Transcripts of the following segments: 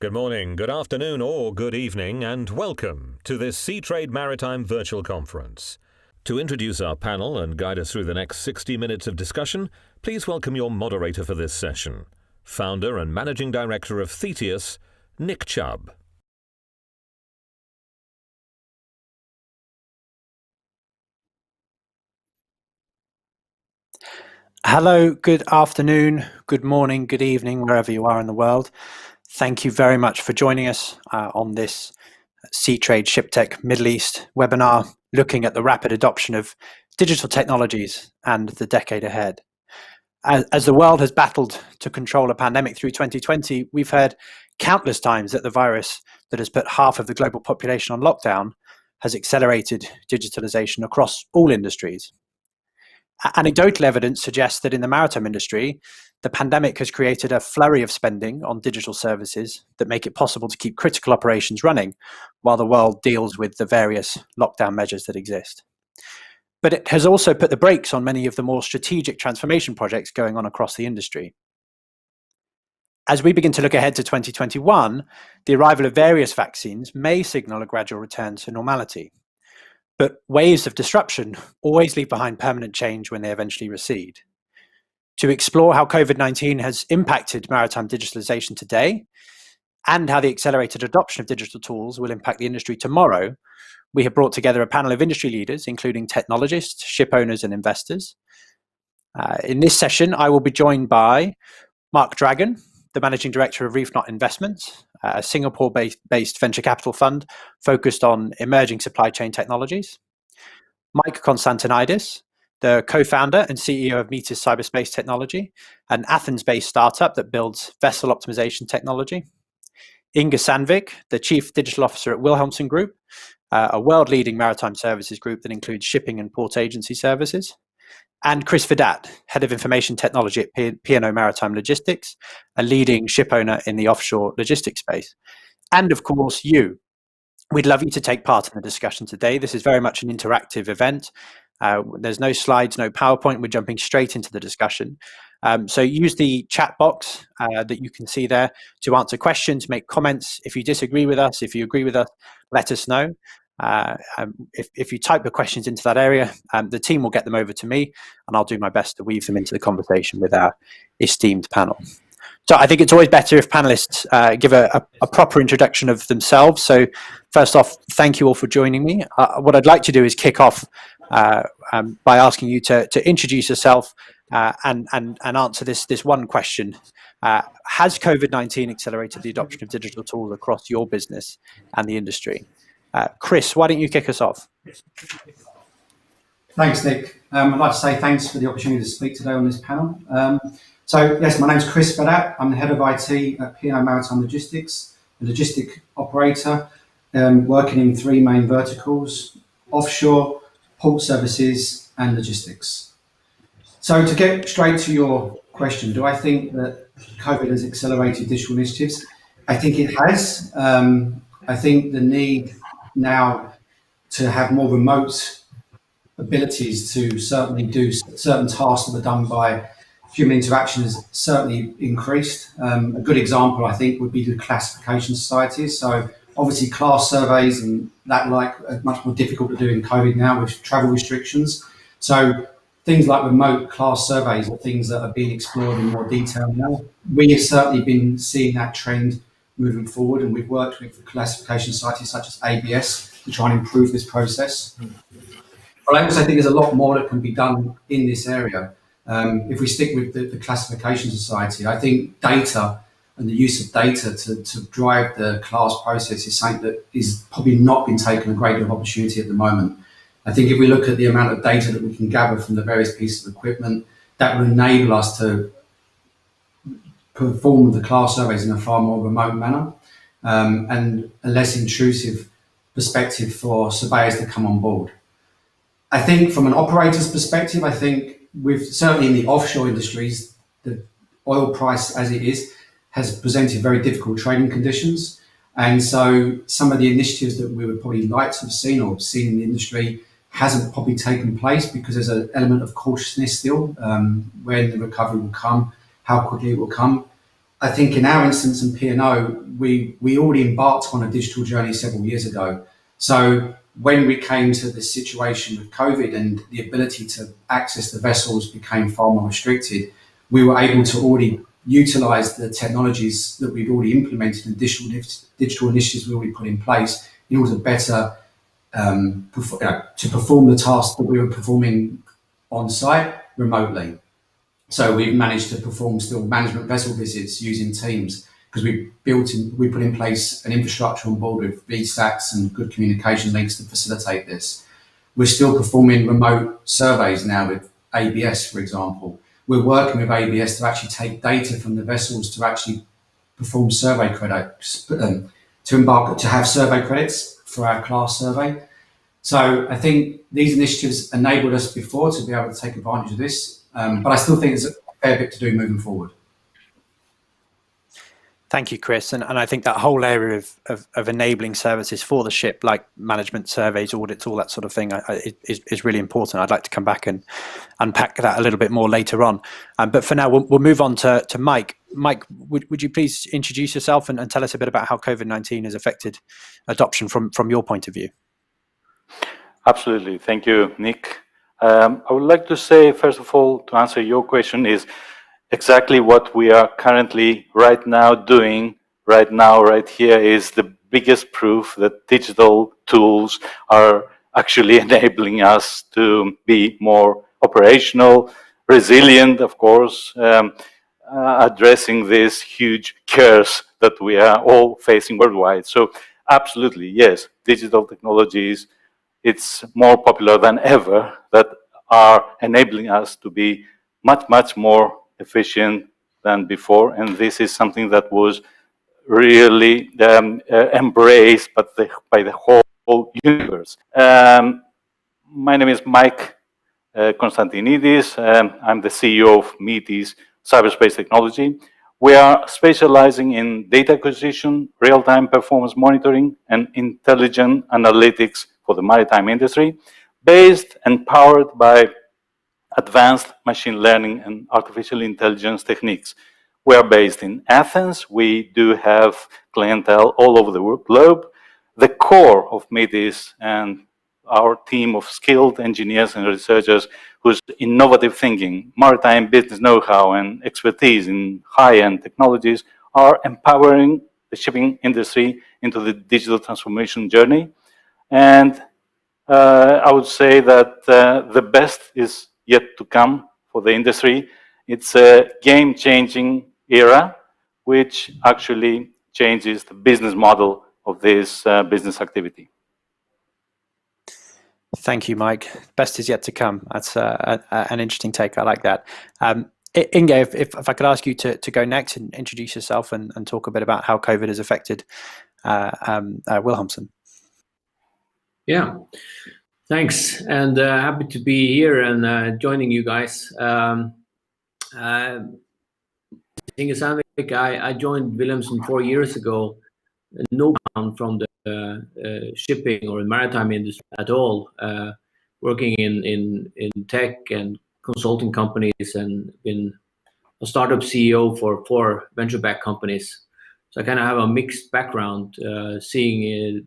Good morning, good afternoon, or good evening, and welcome to this Seatrade Maritime virtual conference. To introduce our panel and guide us through the next 60 minutes of discussion, please welcome your moderator for this session, founder and managing director of Etas, Nick Chubb. Hello, good afternoon, good morning, good evening, wherever you are in the world. Thank you very much for joining us on this Sea Trade Ship Tech Middle East webinar looking at the rapid adoption of digital technologies and the decade ahead. As the world has battled to control a pandemic through 2020, we've heard countless times that the virus that has put half of the global population on lockdown has accelerated digitalization across all industries. Anecdotal evidence suggests that in the maritime industry, the pandemic has created a flurry of spending on digital services that make it possible to keep critical operations running while the world deals with the various lockdown measures that exist. But it has also put the brakes on many of the more strategic transformation projects going on across the industry. As we begin to look ahead to 2021, the arrival of various vaccines may signal a gradual return to normality. But waves of disruption always leave behind permanent change when they eventually recede. To explore how COVID-19 has impacted maritime digitalization today and how the accelerated adoption of digital tools will impact the industry tomorrow, we have brought together a panel of industry leaders, including technologists, ship owners, and investors. In this session, I will be joined by Mark Dragon, the Managing Director of Reef Knot Investments, a Singapore-based venture capital fund focused on emerging supply chain technologies. Mike Konstantinidis, the co-founder and CEO of Etas Cyberspace Technology, an Athens-based startup that builds vessel optimization technology. Inga Sandvik, the Chief Digital Officer at Wilhelmsen Group, a world-leading maritime services group that includes shipping and port agency services. And Chris Vidat, Head of Information Technology at P&O Maritime Logistics, a leading ship owner in the offshore logistics space. And of course, you. We'd love you to take part in the discussion today. This is very much an interactive event. There's no slides, no PowerPoint. We're jumping straight into the discussion. So use the chat box that you can see there to answer questions, make comments. If you disagree with us, if you agree with us, let us know. If you type the questions into that area, the team will get them over to me, and I'll do my best to weave them into the conversation with our esteemed panel. So I think it's always better if panelists give a proper introduction of themselves. So first off, thank you all for joining me. What I'd like to do is kick off by asking you to introduce yourself and answer this one question. Has COVID-19 accelerated the adoption of digital tools across your business and the industry? Chris, why don't you kick us off? Thanks, Nick. I'd like to say thanks for the opportunity to speak today on this panel. So yes, my name's Chris Vidat. I'm the Head of IT at P&O Maritime Logistics, a logistic operator working in three main verticals: offshore, port services, and logistics. So to get straight to your question, do I think that COVID has accelerated digital initiatives? I think it has. I think the need now to have more remote abilities to certainly do certain tasks that were done by human interaction has certainly increased. A good example, I think, would be the classification societies. So obviously class surveys and that are much more difficult to do in COVID now with travel restrictions. So things like remote class surveys are things that are being explored in more detail now. We have certainly been seeing that trend moving forward, and we've worked with classification societies such as ABS to try and improve this process. But I also think there's a lot more that can be done in this area. If we stick with the classification society, I think data and the use of data to drive the class process is something that is probably not been taken a great deal of opportunity at the moment. I think if we look at the amount of data that we can gather from the various pieces of equipment, that will enable us to perform the class surveys in a far more remote manner and a less intrusive perspective for surveyors to come on board. I think from an operator's perspective, I think certainly in the offshore industries, the oil price as it is has presented very difficult trading conditions. And so some of the initiatives that we would probably like to have seen or seen in the industry hasn't probably taken place because there's an element of cautiousness still when the recovery will come, how quickly it will come. I think in our instance in P&O, we already embarked on a digital journey several years ago. So when we came to this situation with COVID and the ability to access the vessels became far more restricted, we were able to already utilize the technologies that we'd already implemented and digital initiatives we already put in place in order to better to perform the tasks that we were performing on site remotely. So we've managed to perform still management vessel visits using Teams. because we put in place an infrastructure on board with VSATs and good communication links to facilitate this. We're still performing remote surveys now with ABS, for example. We're working with ABS to actually take data from the vessels to actually perform survey credits, to have survey credits for our class survey. So I think these initiatives enabled us before to be able to take advantage of this, but I still think there's a fair bit to do moving forward. Thank you, Chris. And I think that whole area of enabling services for the ship, like management surveys, audits, all that sort of thing, is really important. I'd like to come back and unpack that a little bit more later on. But for now, we'll move on to Mike. Mike, would you please introduce yourself and tell us a bit about how COVID-19 has affected adoption from your point of view? Absolutely. Thank you, Nick. I would like to say, first of all, to answer your question is exactly what we are currently right now doing right here is the biggest proof that digital tools are actually enabling us to be more operational, resilient, of course, addressing this huge curse that we are all facing worldwide. So absolutely, yes, digital technologies, it's more popular than ever, that are enabling us to be much more efficient than before, and this is something that was really embraced by the whole universe. My name is Mike Konstantinidis. I'm the CEO of Metis Cyberspace Technology. We are specializing in data acquisition, real-time performance monitoring, and intelligent analytics for the maritime industry, based and powered by advanced machine learning and artificial intelligence techniques. We are based in Athens. We do have clientele all over the globe. The core of Metis and our team of skilled engineers and researchers whose innovative thinking, maritime business know-how, and expertise in high-end technologies are empowering the shipping industry into the digital transformation journey. And I would say that the best is yet to come for the industry. It's a game-changing era, which actually changes the business model of this business activity. Thank you, Mike. Best is yet to come. That's an interesting take. I like that. Inge, if I could ask you to go next and introduce yourself and talk a bit about how COVID has affected Wilhelmsen. Yeah, thanks, and happy to be here and joining you guys. I think it sounds like I joined Wilhelmsen 4 years ago, no background from the shipping or maritime industry at all, working in tech and consulting companies, and been a startup CEO for 4 venture-backed companies. So I kind of have a mixed background, seeing it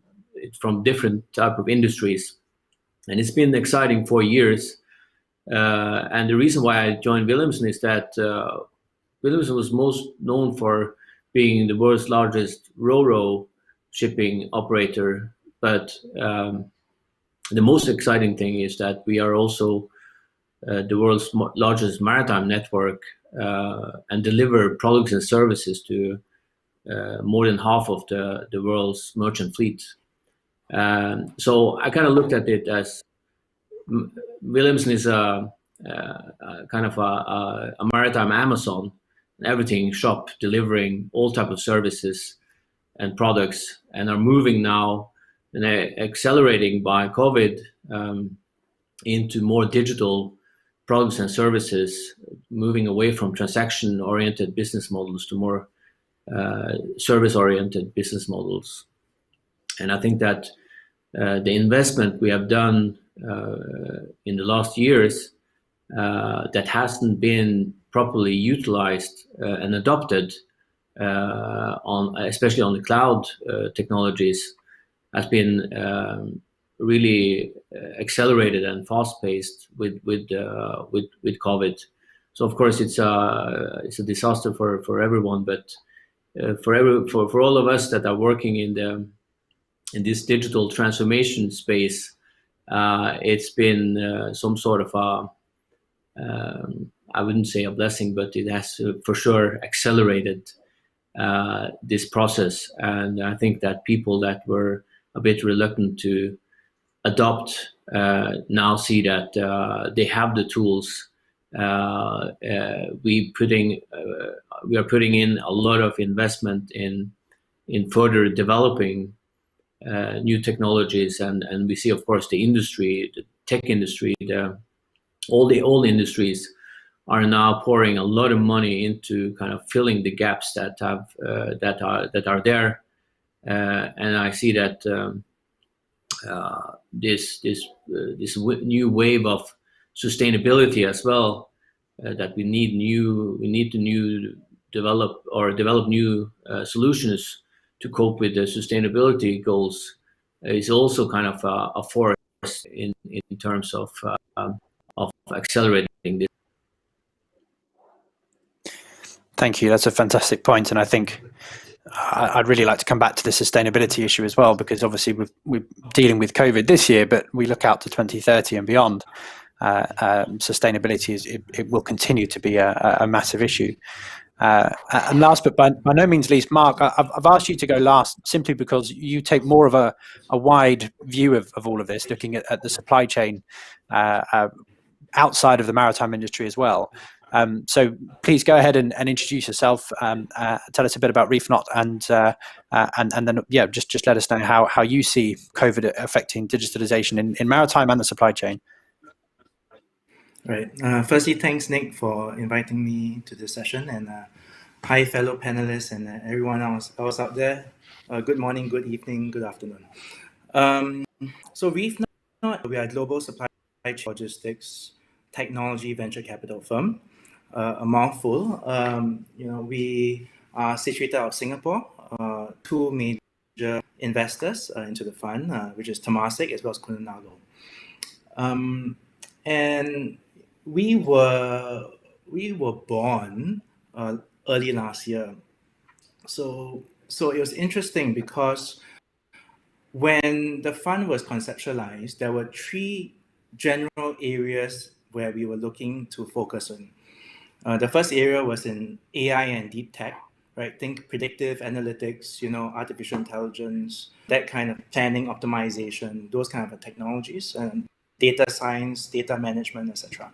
from different type of industries, and it's been an exciting 4 years. And the reason why I joined Wilhelmsen is that Wilhelmsen was most known for being the world's largest ro-ro shipping operator, but the most exciting thing is that we are also the world's largest maritime network, and deliver products and services to more than half of the world's merchant fleet. So I kind of looked at it as Wilhelmsen is a kind of a maritime Amazon, everything shop, delivering all type of services and products, and are moving now and accelerating by COVID into more digital products and services, moving away from transaction-oriented business models to more service-oriented business models. And I think that the investment we have done in the last years that hasn't been properly utilized and adopted, especially on the cloud technologies, has been really accelerated and fast-paced with COVID. So of course it's a disaster for everyone, but for all of us that are working in this digital transformation space, it's been some sort of a I wouldn't say a blessing, but it has for sure accelerated this process. And I think that people that were a bit reluctant to adopt now see that they have the tools. We are putting in a lot of investment in further developing new technologies, and we see, of course, the industry, the tech industry, all industries are now pouring a lot of money into kind of filling the gaps that are there, and I see that this new wave of sustainability as well, that we need to develop new solutions to cope with the sustainability goals, is also kind of a force in terms of accelerating this. Thank you. That's a fantastic point, and I think I'd really like to come back to the sustainability issue as well, because obviously we're dealing with COVID this year, but we look out to 2030 and beyond. Sustainability it will continue to be a massive issue. And last but by no means least, Mark, I've asked you to go last simply because you take more of a wide view of all of this, looking at the supply chain outside of the maritime industry as well. So please go ahead and introduce yourself. Tell us a bit about ReefNot, and then just let us know how you see COVID affecting digitalization in maritime and the supply chain. Right. Firstly, thanks, Nick, for inviting me to this session, and hi, fellow panelists and everyone else out there. Good morning, good evening, good afternoon. So ReefNot, we are a global supply chain logistics technology venture capital firm. A mouthful. We are situated out of Singapore. Two major investors into the fund, which is Temasek as well as Kununalo. And we were born early last year. So it was interesting because when the fund was conceptualized, there were three general areas where we were looking to focus on. The first area was in AI and deep tech, right? Think predictive analytics, artificial intelligence, that kind of planning optimization, those kind of technologies, and data science, data management, etc.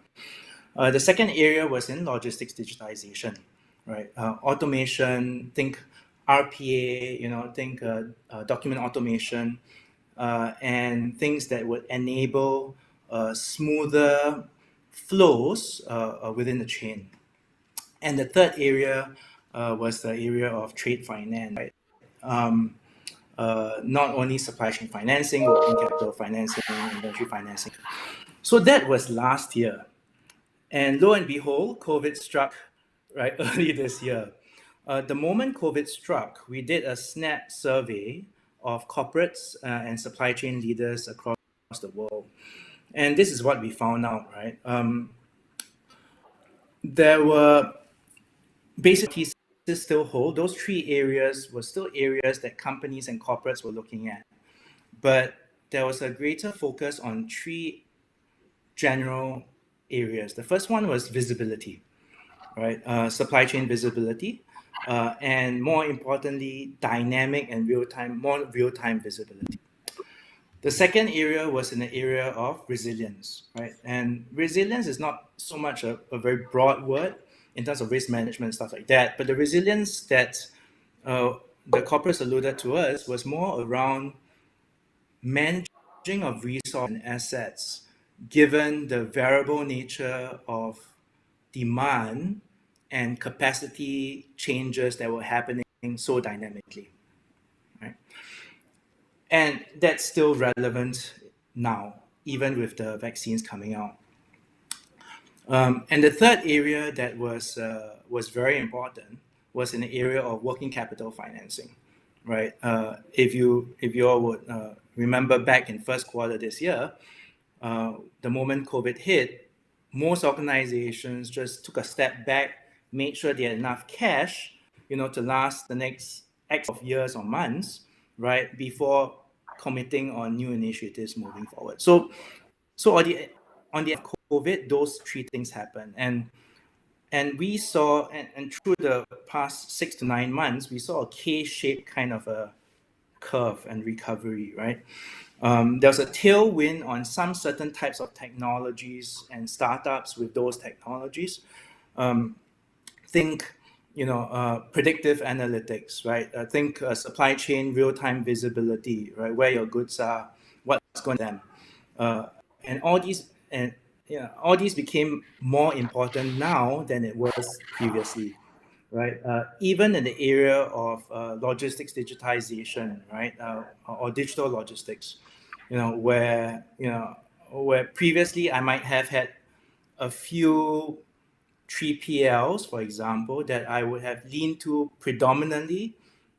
The second area was in logistics digitization, right? Automation, think RPA, think document automation, and things that would enable smoother flows within the chain. And the third area was the area of trade finance, right? Not only supply chain financing, working capital financing, inventory financing. So that was last year. And lo and behold, COVID struck right early this year. The moment COVID struck, we did a snap survey of corporates and supply chain leaders across the world. And this is what we found out, right? There were basically still hold. Those three areas were still areas that companies and corporates were looking at. But there was a greater focus on three general areas. The first one was visibility, right? Supply chain visibility, and more importantly, dynamic and more real-time visibility. The second area was in the area of resilience, right? And resilience is not so much a very broad word in terms of risk management and stuff like that, but the resilience that the corporates alluded to us was more around managing of resource and assets, given the variable nature of demand and capacity changes that were happening so dynamically, right? And that's still relevant now, even with the vaccines coming out. And the third area that was very important was in the area of working capital financing, right? If you all would remember back in first quarter this year, the moment COVID hit, most organizations just took a step back, made sure they had enough cash, to last the next X of years or months, right, before committing on new initiatives moving forward. So on the COVID, those three things happen. And And we saw, and through the past 6 to 9 months, we saw a K-shaped kind of a curve and recovery, right? There's a tailwind on some certain types of technologies and startups with those technologies. Think, predictive analytics, right? Think supply chain real-time visibility, right? Where your goods are, what's going on, and all these became more important now than it was previously, right? Even in the area of logistics digitization, right, or digital logistics, where previously I might have had a few 3PLs, for example, that I would have leaned to predominantly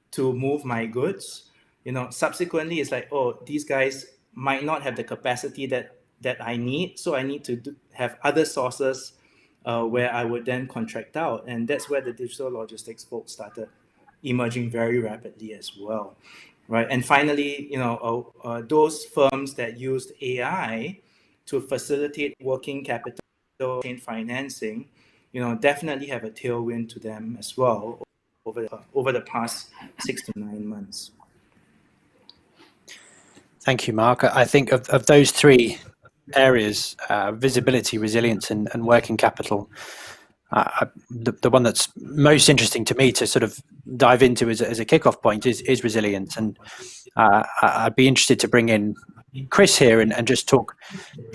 to move my goods. Subsequently, it's like, oh, these guys might not have the capacity that I need, so I need to have other sources where I would then contract out, and that's where the digital logistics folks started emerging very rapidly as well, right? And finally, those firms that used AI to facilitate working capital chain financing, definitely have a tailwind to them as well over the past 6 to 9 months. Thank you, Mark. I think of those three areas, visibility, resilience, and working capital, the one that's most interesting to me to sort of dive into as a kickoff point is resilience. And I'd be interested to bring in Chris here and just talk.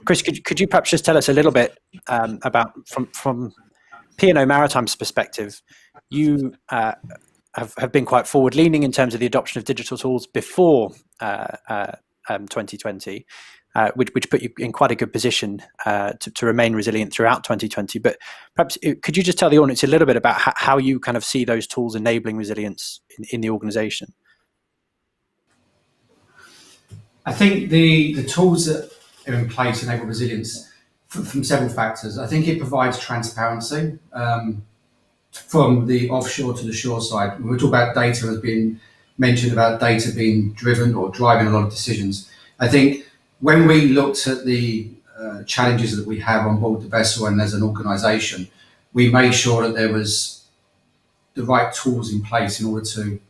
Chris, could you perhaps just tell us a little bit about from P&O Maritime's perspective? You have been quite forward-leaning in terms of the adoption of digital tools before 2020, which put you in quite a good position to remain resilient throughout 2020. But perhaps could you just tell the audience a little bit about how you kind of see those tools enabling resilience in the organization? I think the tools that are in place enable resilience from several factors. I think it provides transparency from the offshore to the shore side. When we talk about data, has been mentioned about data being driven or driving a lot of decisions. I think when we looked at the challenges that we have on board the vessel and as an organisation, we made sure that there was the right tools in place in order to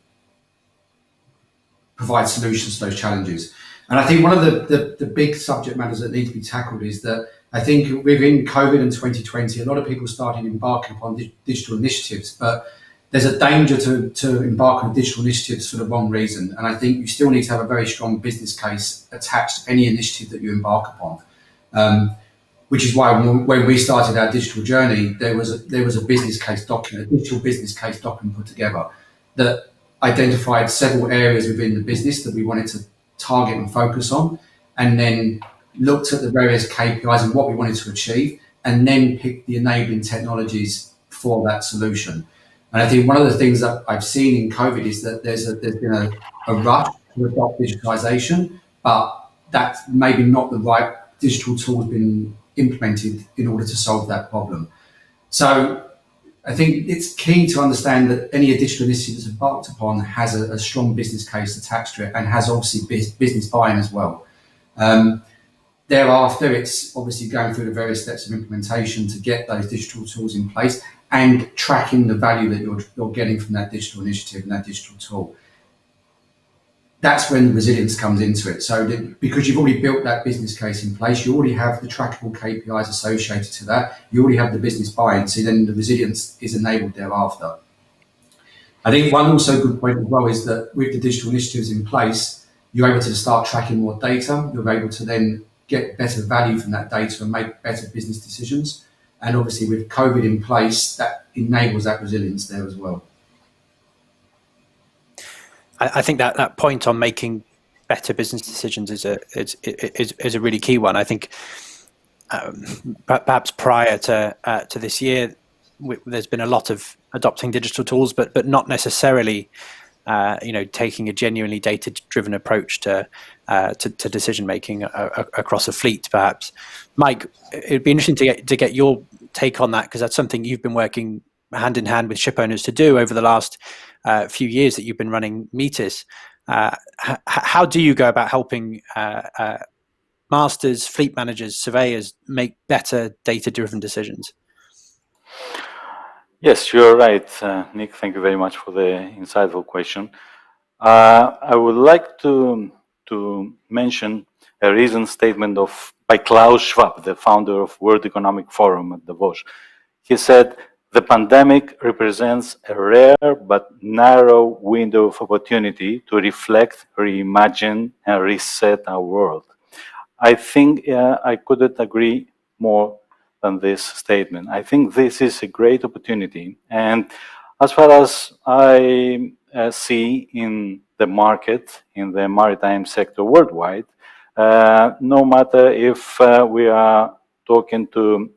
provide solutions to those challenges. And I think one of the big subject matters that need to be tackled is that I think within COVID and 2020, a lot of people started embarking upon digital initiatives, but there's a danger to embark on digital initiatives for the wrong reason. And I think you still need to have a very strong business case attached to any initiative that you embark upon. Which is why when we started our digital journey, there was a business case document, a digital business case document put together that identified several areas within the business that we wanted to target and focus on, and then looked at the various KPIs and what we wanted to achieve, and then picked the enabling technologies for that solution. And I think one of the things that I've seen in COVID is that there's been a rush to adopt digitalization, but that's maybe not the right digital tools been implemented in order to solve that problem. So I think it's key to understand that any digital initiative that's embarked upon has a strong business case attached to it and has obviously business buy-in as well. Thereafter, it's obviously going through the various steps of implementation to get those digital tools in place and tracking the value that you're getting from that digital initiative and that digital tool. That's when the resilience comes into it. So because you've already built that business case in place, you already have the trackable KPIs associated to that, you already have the business buy-in, so then the resilience is enabled thereafter. I think one also good point as well is that with the digital initiatives in place, you're able to start tracking more data, you're able to then get better value from that data and make better business decisions. And obviously with COVID in place, that enables that resilience there as well. I think that point on making better business decisions is a really key one. I think perhaps prior to this year, there's been a lot of adopting digital tools, but not necessarily taking a genuinely data-driven approach to decision making across a fleet. Perhaps, Mike, it'd be interesting to get your take on that, because that's something you've been working hand in hand with ship owners to do over the last few years that you've been running Etas. How do you go about helping masters, fleet managers, surveyors make better data-driven decisions? Yes, you're right, Nick. Thank you very much for the insightful question. I would like to mention a recent statement by Klaus Schwab, the founder of World Economic Forum at Davos. He said, "The pandemic represents a rare but narrow window of opportunity to reflect, reimagine, and reset our world." I think I couldn't agree more than this statement. I think this is a great opportunity. And as far as I see in the market, in the maritime sector worldwide, no matter if we are talking to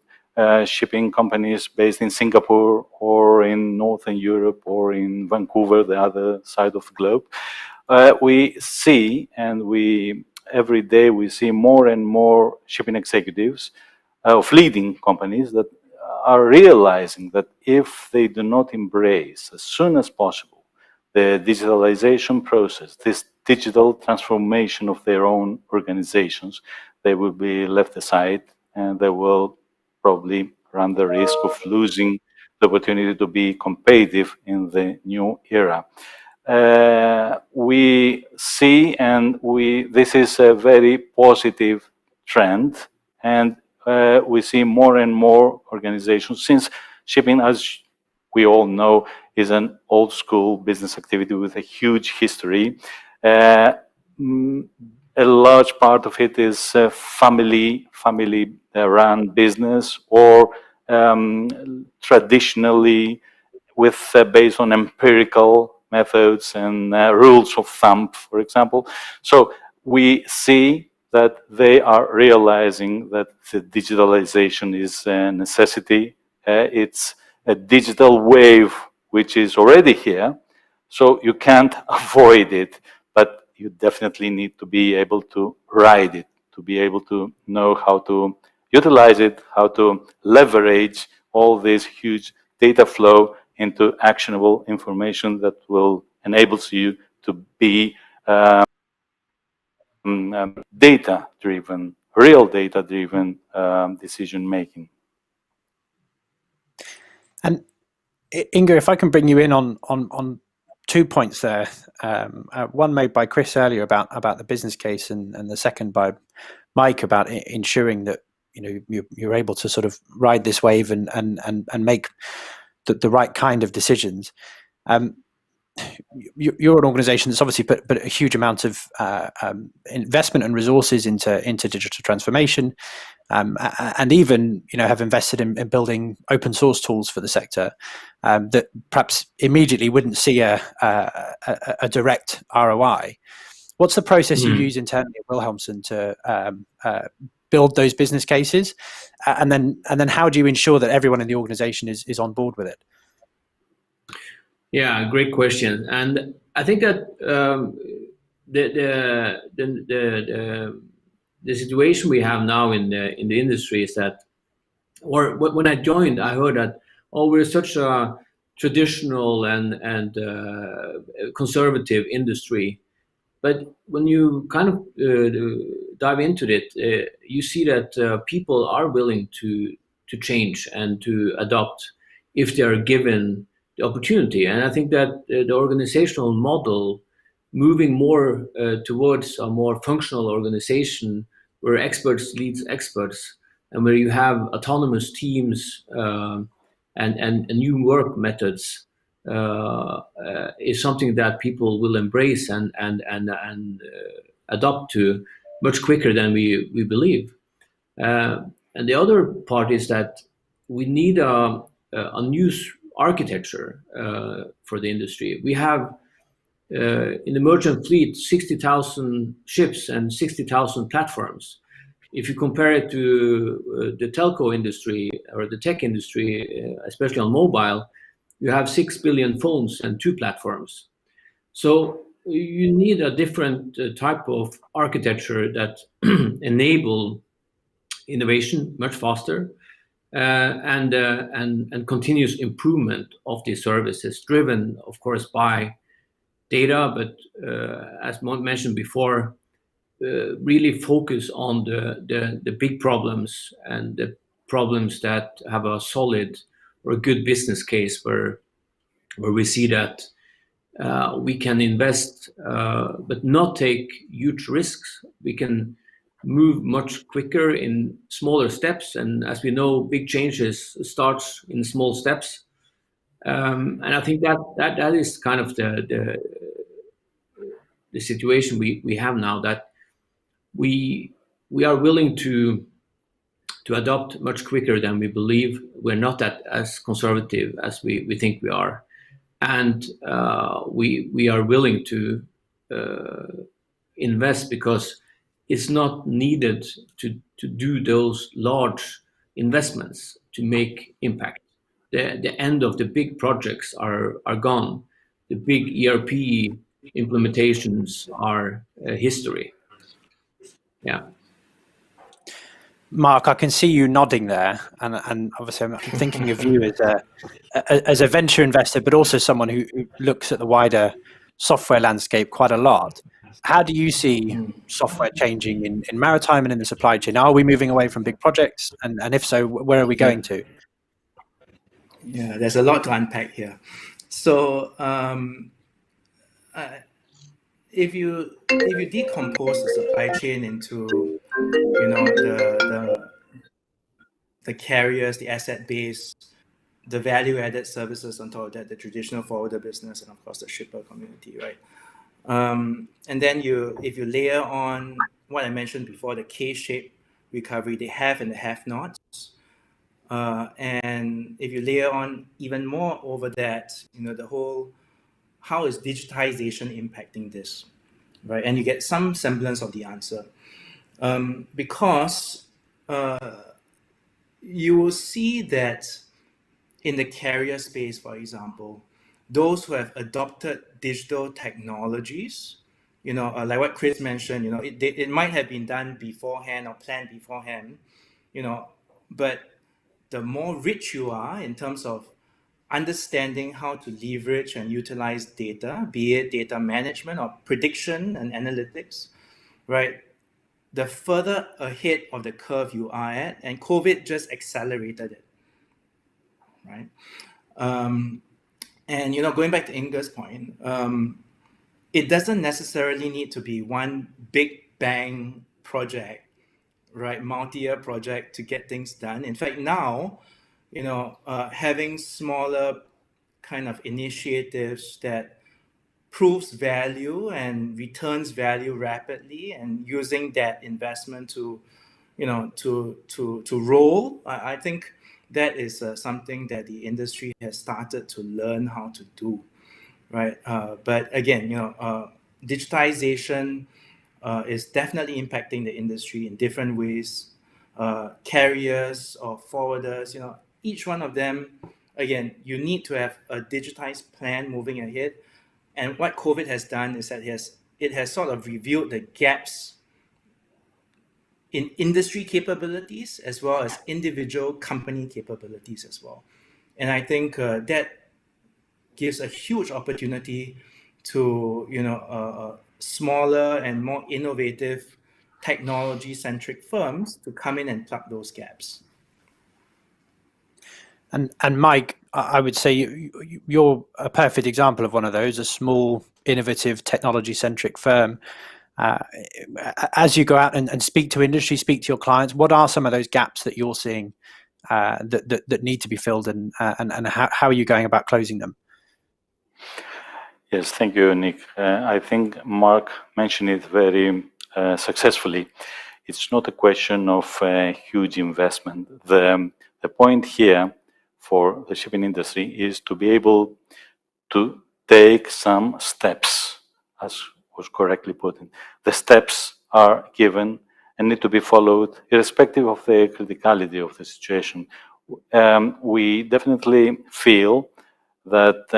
shipping companies based in Singapore or in Northern Europe or in Vancouver, the other side of the globe, we see and every day we see more and more shipping executives of leading companies that are realizing that if they do not embrace as soon as possible the digitalization process, this digital transformation of their own organizations, they will be left aside and they will probably run the risk of losing the opportunity to be competitive in the new era. We see and this is a very positive trend, and we see more and more organizations, since shipping, as we all know, is an old school business activity with a huge history. A large part of it is family run business, or traditionally based on empirical methods and rules of thumb, for example. So we see that they are realizing that the digitalization is a necessity. It's a digital wave which is already here, so you can't avoid it, but you definitely need to be able to ride it, to be able to know how to utilize it, how to leverage all this huge data flow into actionable information that will enable you to be data-driven, real data-driven decision making. And Inga, if I can bring you in on 2 points there, one made by Chris earlier about the business case, and the second by Mike about ensuring that you're able to sort of ride this wave and make the right kind of decisions. You're an organization that's obviously put a huge amount of investment and resources into digital transformation, and even have invested in building open source tools for the sector that perhaps immediately wouldn't see a direct ROI. What's the process you use internally at Wilhelmsen to build those business cases, and then how do you ensure that everyone in the organization is on board with it? Yeah, great question. And I think that the situation we have now in the industry is that, or when I joined, I heard that, we're such a traditional and conservative industry. But when you kind of dive into it, you see that people are willing to change and to adopt if they are given the opportunity. And I think that the organizational model, moving more towards a more functional organization where experts leads experts, and where you have autonomous teams and new work methods, is something that people will embrace and adopt to much quicker than we believe. And the other part is that we need a new architecture for the industry. We have in the merchant fleet 60,000 ships and 60,000 platforms. If you compare it to the telco industry or the tech industry, especially on mobile, you have 6 billion phones and 2 platforms. So you need a different type of architecture that enable innovation much faster, and continuous improvement of these services, driven, of course, by data, but as mentioned before, really focus on the big problems and the problems that have a solid a good business case where we see that we can invest but not take huge risks. We can move much quicker in smaller steps, and as we know, big changes starts in small steps. And I think that is kind of the situation we have now, that we are willing to adopt much quicker than we believe. We're not that as conservative as we think we are, and we are willing to invest because it's not needed to do those large investments to make impact. The end of the big projects are gone. The big ERP implementations are history. Yeah. Mark, I can see you nodding there, and obviously I'm thinking of you as a venture investor, but also someone who looks at the wider software landscape quite a lot. How do you see software changing in maritime and in the supply chain? Are we moving away from big projects, and if so, where are we going to? Yeah, there's a lot to unpack here. So if you decompose the supply chain into the carriers, the asset base, the value-added services on top of that, the traditional forwarder business, and of course the shipper community, right? And then if you layer on what I mentioned before, the K-shaped recovery, the have and the have-nots, and if you layer on even more over that, the whole, how is digitization impacting this, right? And you get some semblance of the answer, because you will see that in the carrier space, for example, those who have adopted digital technologies, like what Chris mentioned, it might have been done beforehand or planned beforehand, but the more rich you are in terms of understanding how to leverage and utilize data, be it data management or prediction and analytics, right? The further ahead of the curve you are at, and COVID just accelerated it, right? And going back to Inga's point, it doesn't necessarily need to be one big bang project, right? Multi-year project to get things done. In fact, now, having smaller kind of initiatives that proves value and returns value rapidly, and using that investment to roll, I think that is something that the industry has started to learn how to do, right? But again, digitization is definitely impacting the industry in different ways. Carriers or forwarders, each one of them, again, you need to have a digitized plan moving ahead. And what COVID has done is that it has sort of revealed the gaps in industry capabilities as well as individual company capabilities as well. And I think that gives a huge opportunity to smaller and more innovative technology-centric firms to come in and plug those gaps. And Mike, I would say you're a perfect example of one of those, a small, innovative, technology-centric firm. As you go out and speak to industry, speak to your clients, what are some of those gaps that you're seeing that need to be filled, and how are you going about closing them? Yes, thank you, Nick. I think Mark mentioned it very successfully. It's not a question of huge investment. The point here for the shipping industry is to be able to take some steps, as was correctly put in. The steps are given and need to be followed irrespective of the criticality of the situation. We definitely feel that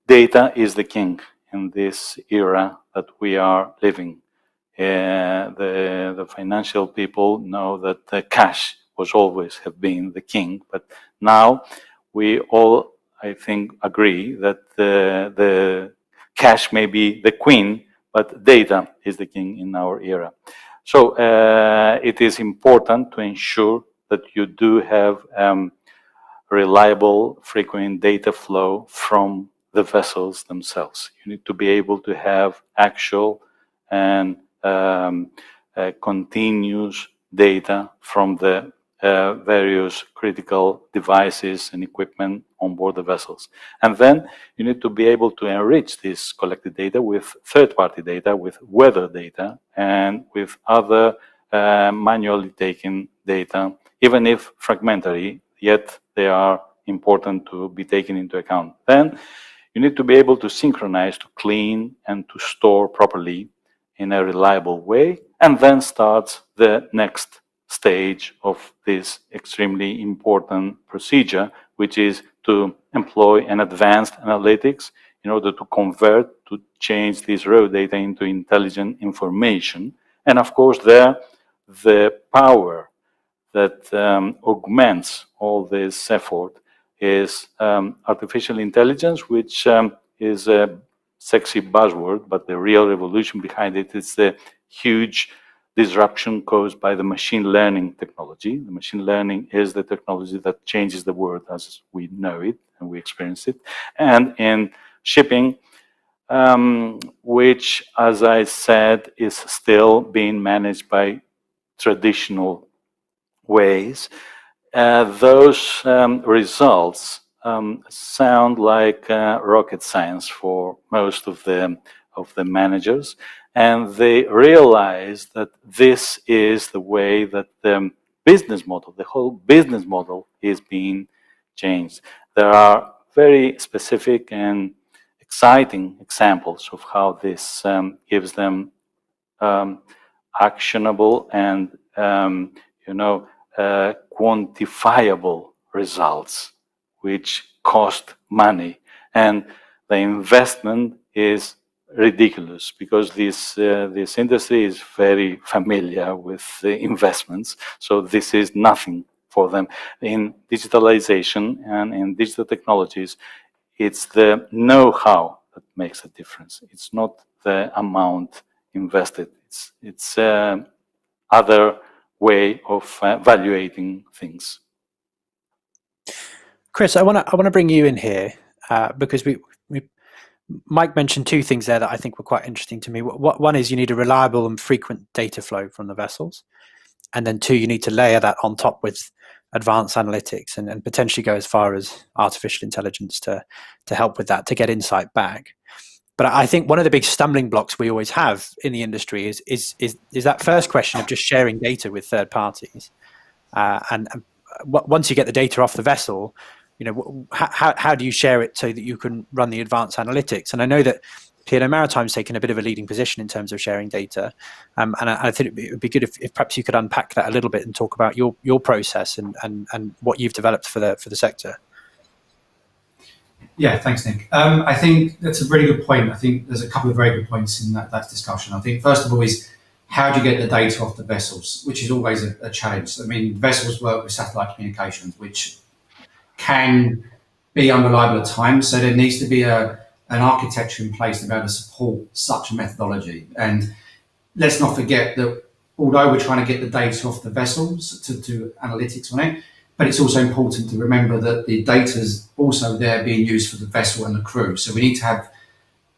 data is the king in this era that we are living. The financial people know that the cash was always have been the king, but now we all, I think, agree that the cash may be the queen, but data is the king in our era. So it is important to ensure that you do have reliable, frequent data flow from the vessels themselves. You need to be able to have actual and continuous data from the various critical devices and equipment on board the vessels. And then you need to be able to enrich this collected data with third-party data, with weather data, and with other manually taken data, even if fragmentary, yet they are important to be taken into account. Then you need to be able to synchronize, to clean, and to store properly in a reliable way, and then starts the next stage of this extremely important procedure, which is to employ an advanced analytics in order to convert, to change this raw data into intelligent information. And of course, there, the power that augments all this effort is artificial intelligence, which is a sexy buzzword, but the real revolution behind it is the huge disruption caused by the machine learning technology. The machine learning is the technology that changes the world as we know it and we experience it. And in shipping, which, as I said, is still being managed by traditional ways, those results sound like rocket science for most of the managers, and they realize that this is the way that the business model, the whole business model, is being changed. There are very specific and exciting examples of how this gives them actionable and quantifiable results, which cost money, and the investment is ridiculous because this industry is very familiar with the investments, so this is nothing for them. In digitalization and in digital technologies, it's the know-how that makes a difference. It's not the amount invested. It's other way of evaluating things. Chris, I want to bring you in here because Mike mentioned two things there that I think were quite interesting to me. One is you need a reliable and frequent data flow from the vessels, and then two, you need to layer that on top with advanced analytics and potentially go as far as artificial intelligence to help with that, to get insight back. But I think one of the big stumbling blocks we always have in the industry is that first question of just sharing data with third parties. And once you get the data off the vessel, how do you share it so that you can run the advanced analytics? And I know that P&O Maritime's taken a bit of a leading position in terms of sharing data. And I think it would be good if perhaps you could unpack that a little bit and talk about your process and what you've developed for the sector. Yeah, thanks, Nick. I think that's a really good point. I think there's a couple of very good points in that discussion. I think first of all is how do you get the data off the vessels, which is always a challenge. I mean, vessels work with satellite communications, which can be unreliable at times. So there needs to be an architecture in place to be able to support such a methodology. And let's not forget that although we're trying to get the data off the vessels to do analytics on it, but it's also important to remember that the data is also there being used for the vessel and the crew. So we need to have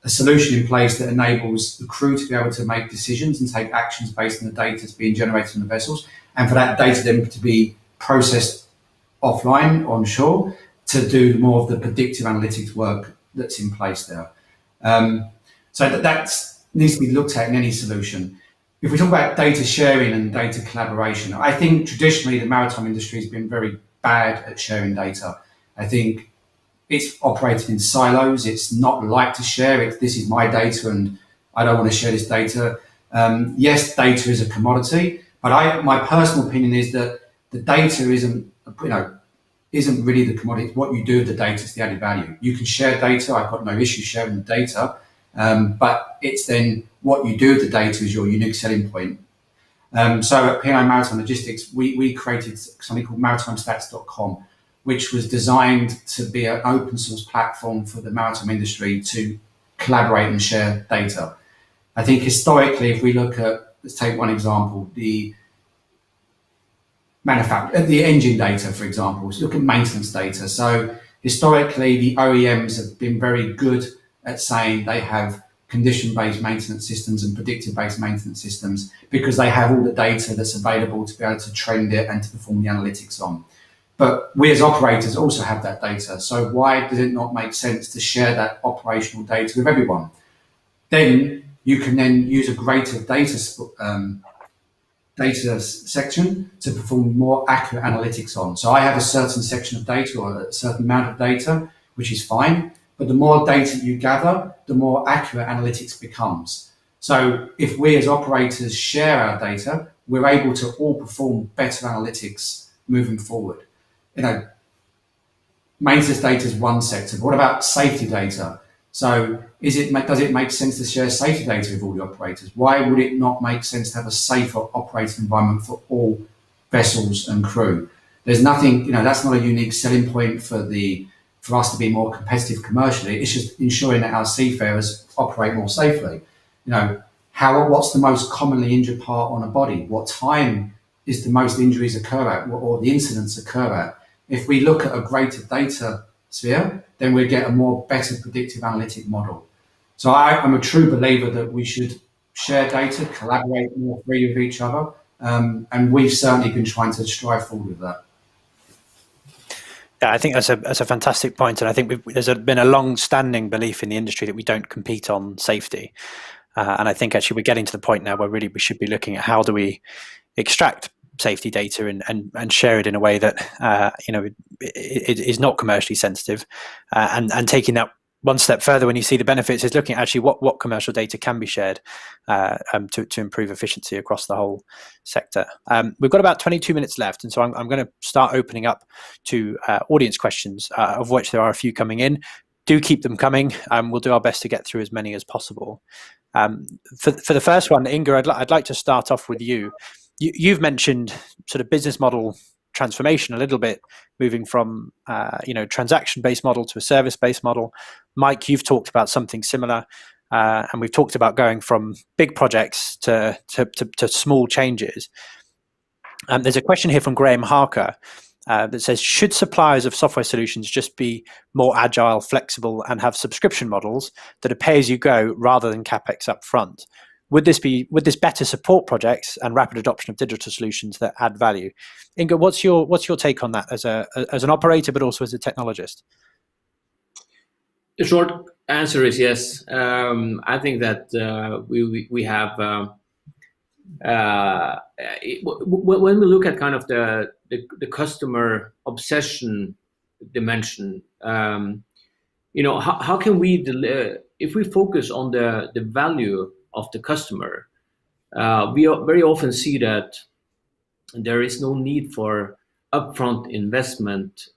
a solution in place that enables the crew to be able to make decisions and take actions based on the data that's being generated from the vessels, and for that data then to be processed offline, onshore, to do more of the predictive analytics work that's in place there. So that needs to be looked at in any solution. If we talk about data sharing and data collaboration, I think traditionally the maritime industry has been very bad at sharing data. I think it's operated in silos. It's not like to share. This is my data and I don't want to share this data. Yes, data is a commodity, but my personal opinion is that the data isn't really the commodity. What you do with the data is the added value. You can share data. I've got no issue sharing the data, but it's then what you do with the data is your unique selling point. So at P&O Maritime Logistics, we created something called maritimestats.com, which was designed to be an open source platform for the maritime industry to collaborate and share data. I think historically, if we look at, let's take one example, the the engine data, for example. Let's look at maintenance data. So historically, the OEMs have been very good at saying they have condition-based maintenance systems and predictive-based maintenance systems because they have all the data that's available to be able to trend it and to perform the analytics on. But we as operators also have that data. So why does it not make sense to share that operational data with everyone? Then you can then use a greater data section to perform more accurate analytics on. So I have a certain section of data or a certain amount of data, which is fine. But the more data you gather, the more accurate analytics becomes. So if we as operators share our data, we're able to all perform better analytics moving forward. Maintenance data is one sector. But what about safety data? So does it make sense to share safety data with all the operators? Why would it not make sense to have a safer operating environment for all vessels and crew? There's nothing, that's not a unique selling point for us to be more competitive commercially. It's just ensuring that our seafarers operate more safely. What's the most commonly injured part on a body? What time is the most injuries occur at, or the incidents occur at? If we look at a greater data sphere, then we get a more better predictive analytic model. So I'm a true believer that we should share data, collaborate more freely with each other, and we've certainly been trying to strive forward with that. Yeah, I think that's a fantastic point, and I think there's been a long-standing belief in the industry that we don't compete on safety, and I think actually we're getting to the point now where really we should be looking at how do we extract safety data and share it in a way that it is not commercially sensitive, and taking that one step further when you see the benefits is looking at actually what commercial data can be shared to improve efficiency across the whole sector. We've got about 22 minutes left, and so I'm going to start opening up to audience questions, of which there are a few coming in. Do keep them coming. We'll do our best to get through as many as possible. For the first one, Inga, I'd like to start off with you. You've mentioned sort of business model transformation a little bit, moving from transaction-based model to a service-based model. Mike, you've talked about something similar, and we've talked about going from big projects to small changes. There's a question here from Graham Harker that says, should suppliers of software solutions just be more agile, flexible, and have subscription models that are pay-as-you-go rather than CapEx up front? Would this better support projects and rapid adoption of digital solutions that add value? Inga, what's your take on that as an operator, but also as a technologist? The short answer is yes. I think that we have when we look at kind of the customer obsession dimension, how can we if we focus on the value of the customer, we very often see that there is no need for upfront investment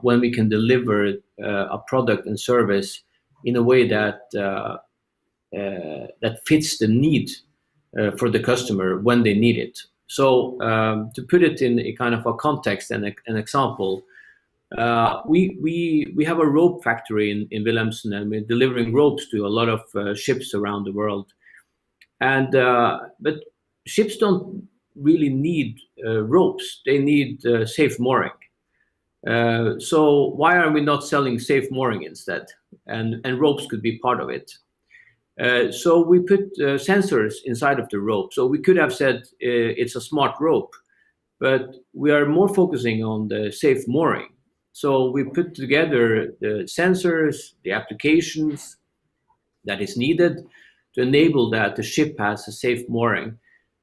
when we can deliver a product and service in a way that that fits the need for the customer when they need it. So to put it in a kind of a context and an example, we have a rope factory in Wilhelmsen, and we're delivering ropes to a lot of ships around the world. And but ships don't really need ropes; they need safe mooring. So why are we not selling safe mooring instead? And ropes could be part of it. So we put sensors inside of the rope. So we could have said it's a smart rope, but we are more focusing on the safe mooring. So we put together the sensors, the applications that is needed to enable that the ship has a safe mooring.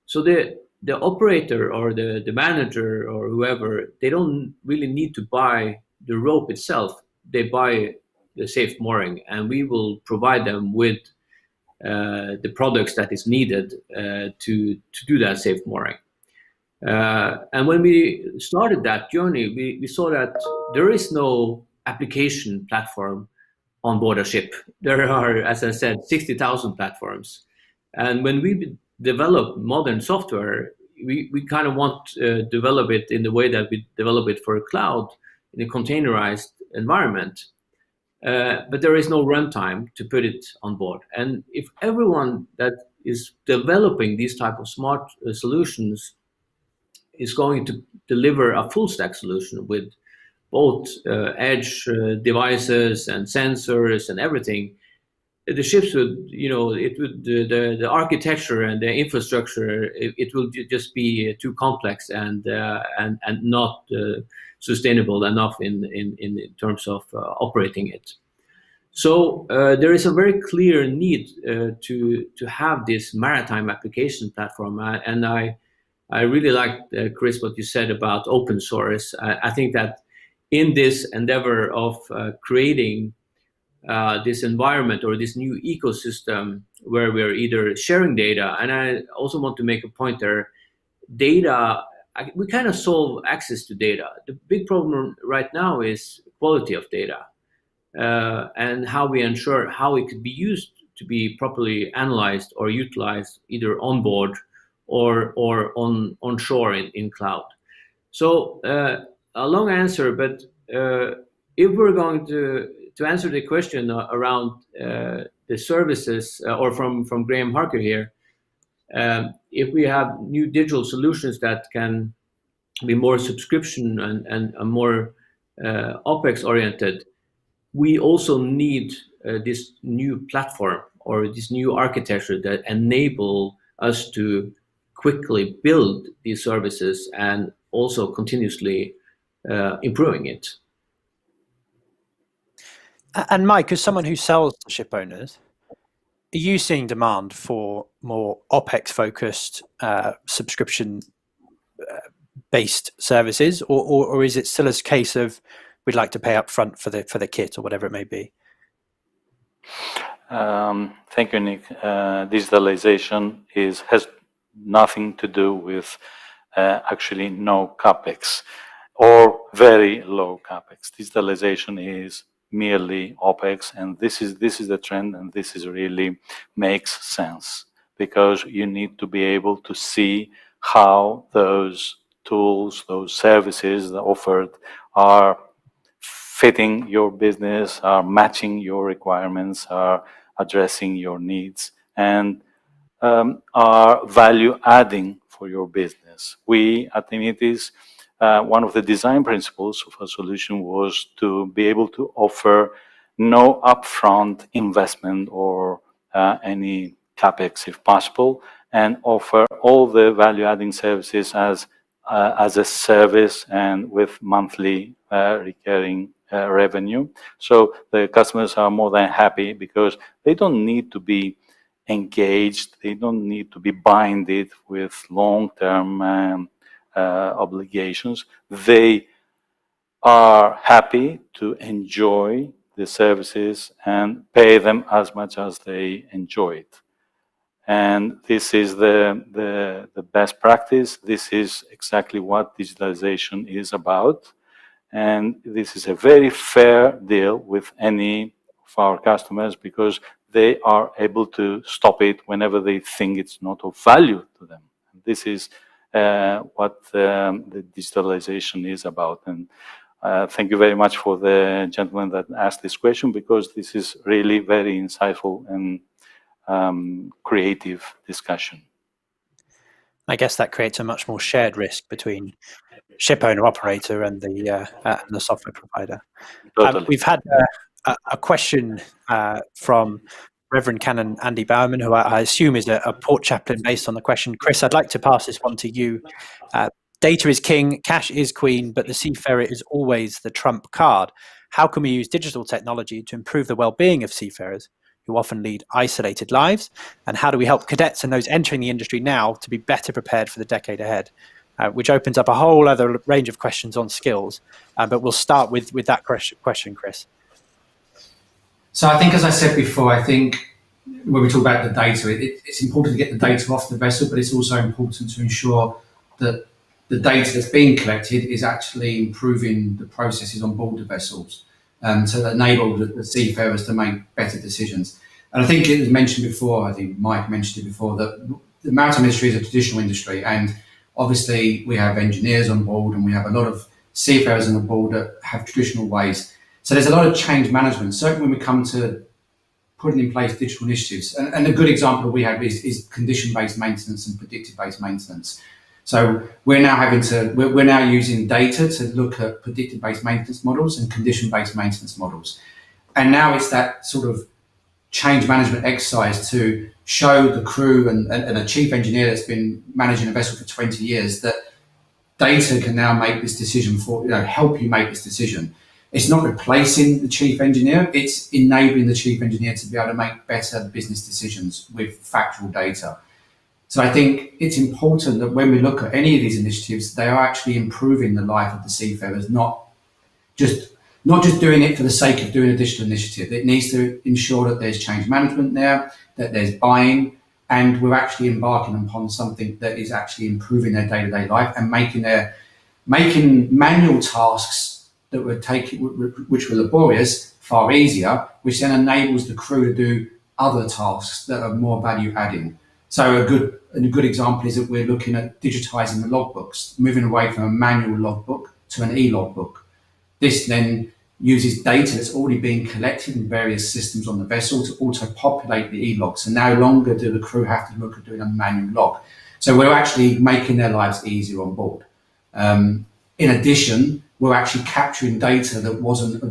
So the operator or the manager or whoever, they don't really need to buy the rope itself. They buy the safe mooring, and we will provide them with the products that is needed to do that safe mooring. And when we started that journey, we saw that there is no application platform on board a ship. There are, as I said, 60,000 platforms. And when we develop modern software, we kind of want to develop it in the way that we develop it for a cloud in a containerized environment. But there is no runtime to put it on board. And if everyone that is developing these type of smart solutions is going to deliver a full stack solution with both edge devices and sensors and everything, the ships would, the architecture and the infrastructure, it will just be too complex and not sustainable enough in terms of operating it. So there is a very clear need to have this maritime application platform, and I really like, Chris, what you said about open source. I think that in this endeavor of creating this environment or this new ecosystem where we're either sharing data, and I also want to make a point there, data, we kind of solve access to data. The big problem right now is quality of data and how we ensure how it could be used to be properly analyzed or utilized either on board or on shore in cloud. So a long answer, but if we're going to answer the question around the services, or from Graham Harker here, if we have new digital solutions that can be more subscription and more OpEx oriented, we also need this new platform or this new architecture that enable us to quickly build these services and also continuously improving it. And Mike, as someone who sells to ship owners, are you seeing demand for more OpEx-focused subscription-based services, or is it still a case of we'd like to pay up front for the kit or whatever it may be? Thank you, Nick. Digitalization has nothing to do with actually no CapEx or very low CapEx. Digitalization is merely OpEx, and this is the trend, and this is really makes sense, because you need to be able to see how those tools, those services offered are fitting your business, are matching your requirements, are addressing your needs, and are value adding for your business. We at Etas, one of the design principles of our solution was to be able to offer no upfront investment or any CapEx if possible, and offer all the value-adding services as a service and with monthly recurring revenue. So the customers are more than happy because they don't need to be engaged, they don't need to be binded with long-term obligations. They are happy to enjoy the services and pay them as much as they enjoy it. And this is the best practice. This is exactly what digitalization is about. And this is a very fair deal with any of our customers, because they are able to stop it whenever they think it's not of value to them. This is what the digitalization is about. And thank you very much for the gentleman that asked this question, because this is really very insightful and creative discussion. I guess that creates a much more shared risk between ship owner operator and the software provider. Totally. We've had a question from Reverend Canon Andy Bauman, who I assume is a port chaplain based on the question. Chris, I'd like to pass this one to you. Data is king, cash is queen, but the seafarer is always the trump card. How can we use digital technology to improve the well-being of seafarers who often lead isolated lives? And how do we help cadets and those entering the industry now to be better prepared for the decade ahead? Which opens up a whole other range of questions on skills. But we'll start with that question, Chris. So I think, as I said before, I think when we talk about the data, it's important to get the data off the vessel, but it's also important to ensure that the data that's being collected is actually improving the processes on board the vessels, so that enable the seafarers to make better decisions. And I think it was mentioned before, I think Mike mentioned it before, that the maritime industry is a traditional industry, and obviously we have engineers on board and we have a lot of seafarers on board that have traditional ways. So there's a lot of change management, certainly when we come to putting in place digital initiatives. And a good example we have is condition-based maintenance and predictive-based maintenance. So we're now using data to look at predictive-based maintenance models and condition-based maintenance models. And now it's that sort of change management exercise to show the crew and a chief engineer that's been managing a vessel for 20 years that data can now make this decision help you make this decision. It's not replacing the chief engineer, it's enabling the chief engineer to be able to make better business decisions with factual data. So I think it's important that when we look at any of these initiatives, they are actually improving the life of the seafarers, not just doing it for the sake of doing a digital initiative. It needs to ensure that there's change management there, that there's buying, and we're actually embarking upon something that is actually improving their day-to-day life and making manual tasks that which were laborious far easier, which then enables the crew to do other tasks that are more value adding. So a good example is that we're looking at digitizing the logbooks, moving away from a manual logbook to an e-logbook. This then uses data that's already being collected in various systems on the vessel to auto-populate the e-logs. So no longer do the crew have to look at doing a manual log. So we're actually making their lives easier on board. In addition, we're actually capturing data that wasn't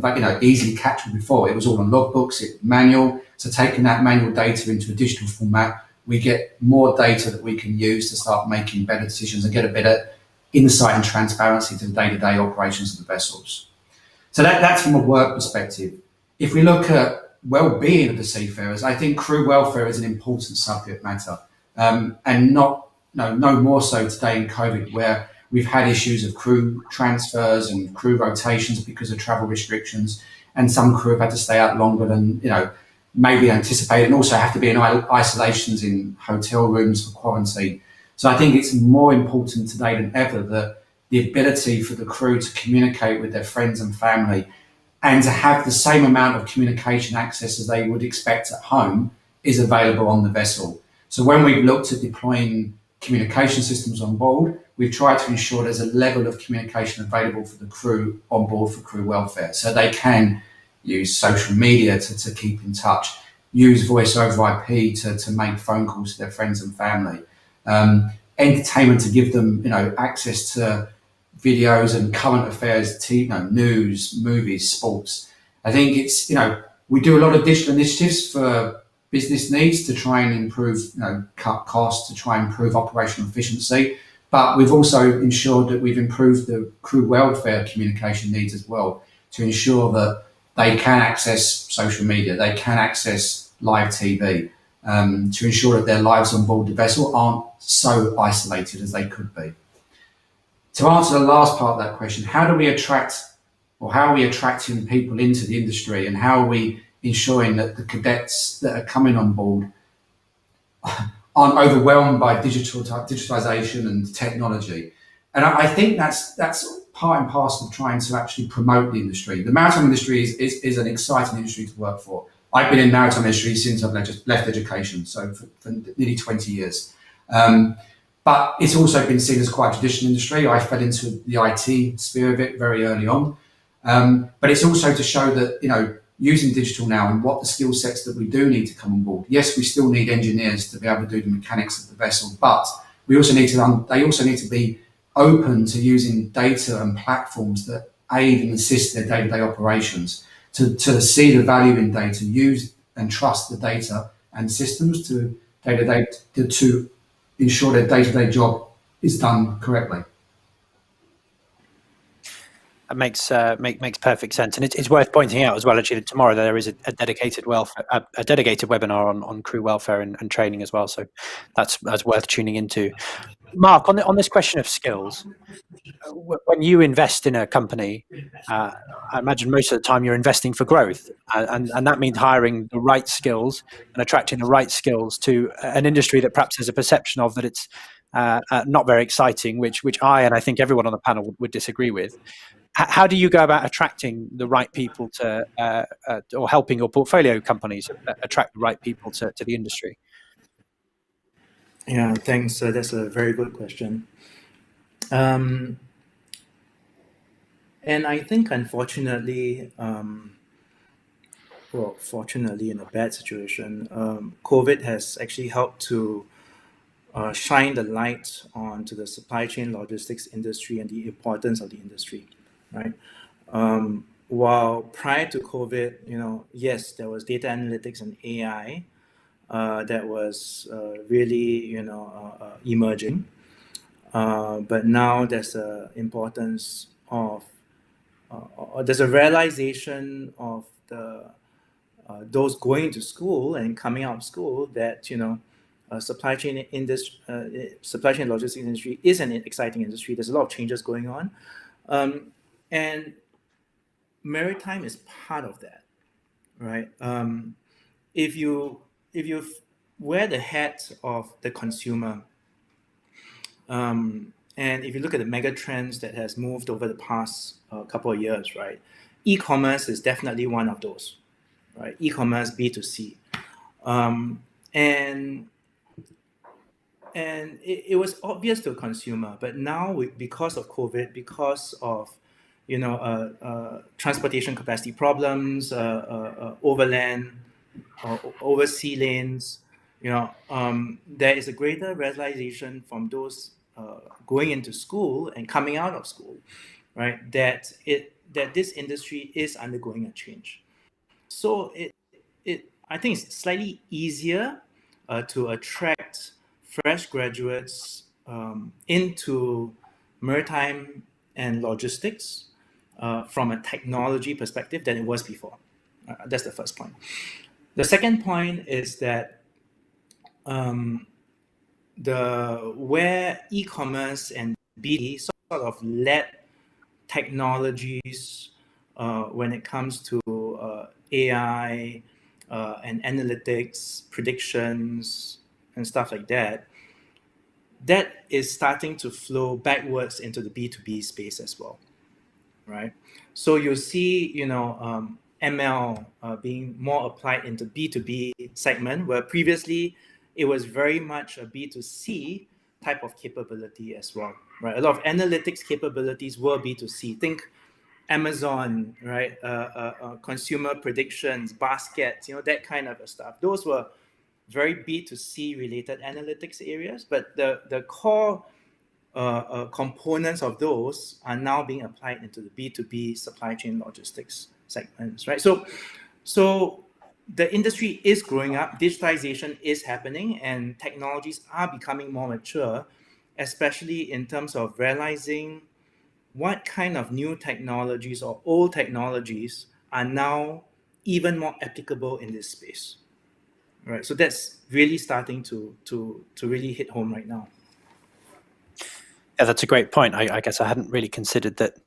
easily captured before. It was all on logbooks, manual. So taking that manual data into a digital format, we get more data that we can use to start making better decisions and get a better insight and transparency to the day-to-day operations of the vessels. So that's from a work perspective. If we look at well-being of the seafarers, I think crew welfare is an important subject matter, and no more so today in COVID, where we've had issues of crew transfers and crew rotations because of travel restrictions, and some crew have had to stay out longer than maybe anticipated, and also have to be in isolations in hotel rooms for quarantine. So I think it's more important today than ever that the ability for the crew to communicate with their friends and family and to have the same amount of communication access as they would expect at home is available on the vessel. So when we've looked at deploying communication systems on board, we've tried to ensure there's a level of communication available for the crew on board for crew welfare. So they can use social media to keep in touch, use voice over IP to make phone calls to their friends and family, entertainment to give them access to videos and current affairs, news, movies, sports. I think it's we do a lot of digital initiatives for business needs to try and improve, cut costs, to try and improve operational efficiency. But we've also ensured that we've improved the crew welfare communication needs as well to ensure that they can access social media, they can access live TV, to ensure that their lives on board the vessel aren't so isolated as they could be. To answer the last part of that question, how are we attracting people into the industry, and how are we ensuring that the cadets that are coming on board aren't overwhelmed by digitalization and technology? And I think that's part and parcel of trying to actually promote the industry. The maritime industry is an exciting industry to work for. I've been in maritime industry since I've left education, so for nearly 20 years. But it's also been seen as quite a traditional industry. I fell into the IT sphere of it very early on. But it's also to show that, using digital now and what the skill sets that we do need to come on board. Yes, we still need engineers to be able to do the mechanics of the vessel, but we also need to, they also need to be open to using data and platforms that aid and assist their day-to-day operations, to see the value in data, use and trust the data and systems to day-to-day to ensure their day-to-day job is done correctly. That makes perfect sense, and it's worth pointing out as well. Actually, tomorrow there is a dedicated webinar on crew welfare and training as well. So that's worth tuning into. Mark, on this question of skills, when you invest in a company, I imagine most of the time you're investing for growth, and that means hiring the right skills and attracting the right skills to an industry that perhaps has a perception of that it's not very exciting, which I think everyone on the panel would disagree with. How do you go about attracting the right people to, or helping your portfolio companies attract the right people to the industry? Yeah, thanks. That's a very good question. And I think, unfortunately, fortunately, in a bad situation, COVID has actually helped to shine the light onto the supply chain logistics industry and the importance of the industry, right? While prior to COVID, yes, there was data analytics and AI that was really, emerging. But now there's a importance of, or there's a realization of the those going to school and coming out of school that supply chain industry, supply chain logistics industry is an exciting industry. There's a lot of changes going on, and maritime is part of that, right? If you wear the hat of the consumer, and if you look at the mega trends that has moved over the past couple of years, right? E-commerce is definitely one of those, right? E-commerce, B2C, and it was obvious to a consumer, but now because of COVID, because of transportation capacity problems, overland, oversea lanes, there is a greater realization from those going into school and coming out of school, right? That this industry is undergoing a change. So I think it's slightly easier to attract fresh graduates into maritime and logistics from a technology perspective than it was before. That's the first point. The second point is that where e-commerce and B2B sort of led technologies when it comes to AI and analytics, predictions, and stuff like that, that is starting to flow backwards into the B2B space as well, right? So you'll see, ML being more applied into B2B segment, where previously it was very much a B2C type of capability as well, right? A lot of analytics capabilities were B2C. Think Amazon, right? Consumer predictions, baskets, that kind of stuff. Those were very B2C related analytics areas, but the core components of those are now being applied into the B2B supply chain logistics segments, right? So the industry is growing up, digitization is happening, and technologies are becoming more mature, especially in terms of realizing what kind of new technologies or old technologies are now even more applicable in this space, right? So that's really starting to really hit home right now. Yeah, that's a great point. I guess I hadn't really considered that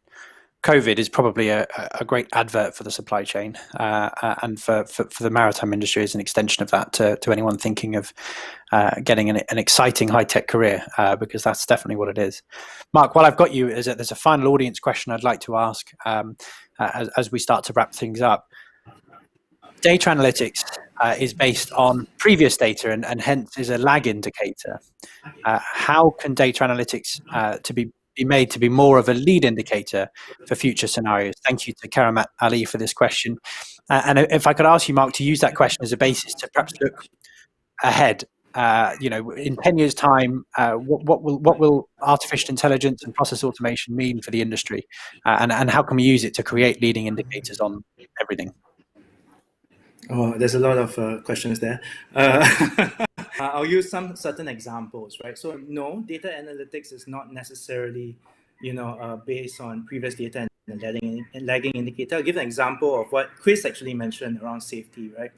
COVID is probably a great advert for the supply chain and for the maritime industry as an extension of that to anyone thinking of getting an exciting high-tech career, because that's definitely what it is. Mark, while I've got you, there's a final audience question I'd like to ask as we start to wrap things up. Data analytics is based on previous data and hence is a lag indicator. How can data analytics to be made to be more of a lead indicator for future scenarios? Thank you to Karamat Ali for this question. And if I could ask you, Mark, to use that question as a basis to perhaps look ahead, in 10 years' time, what will artificial intelligence and process automation mean for the industry? And how can we use it to create leading indicators on everything? Oh, there's a lot of questions there. I'll use some certain examples, right? So no, data analytics is not necessarily, based on previous data and lagging indicator. I'll give an example of what Chris actually mentioned around safety, right?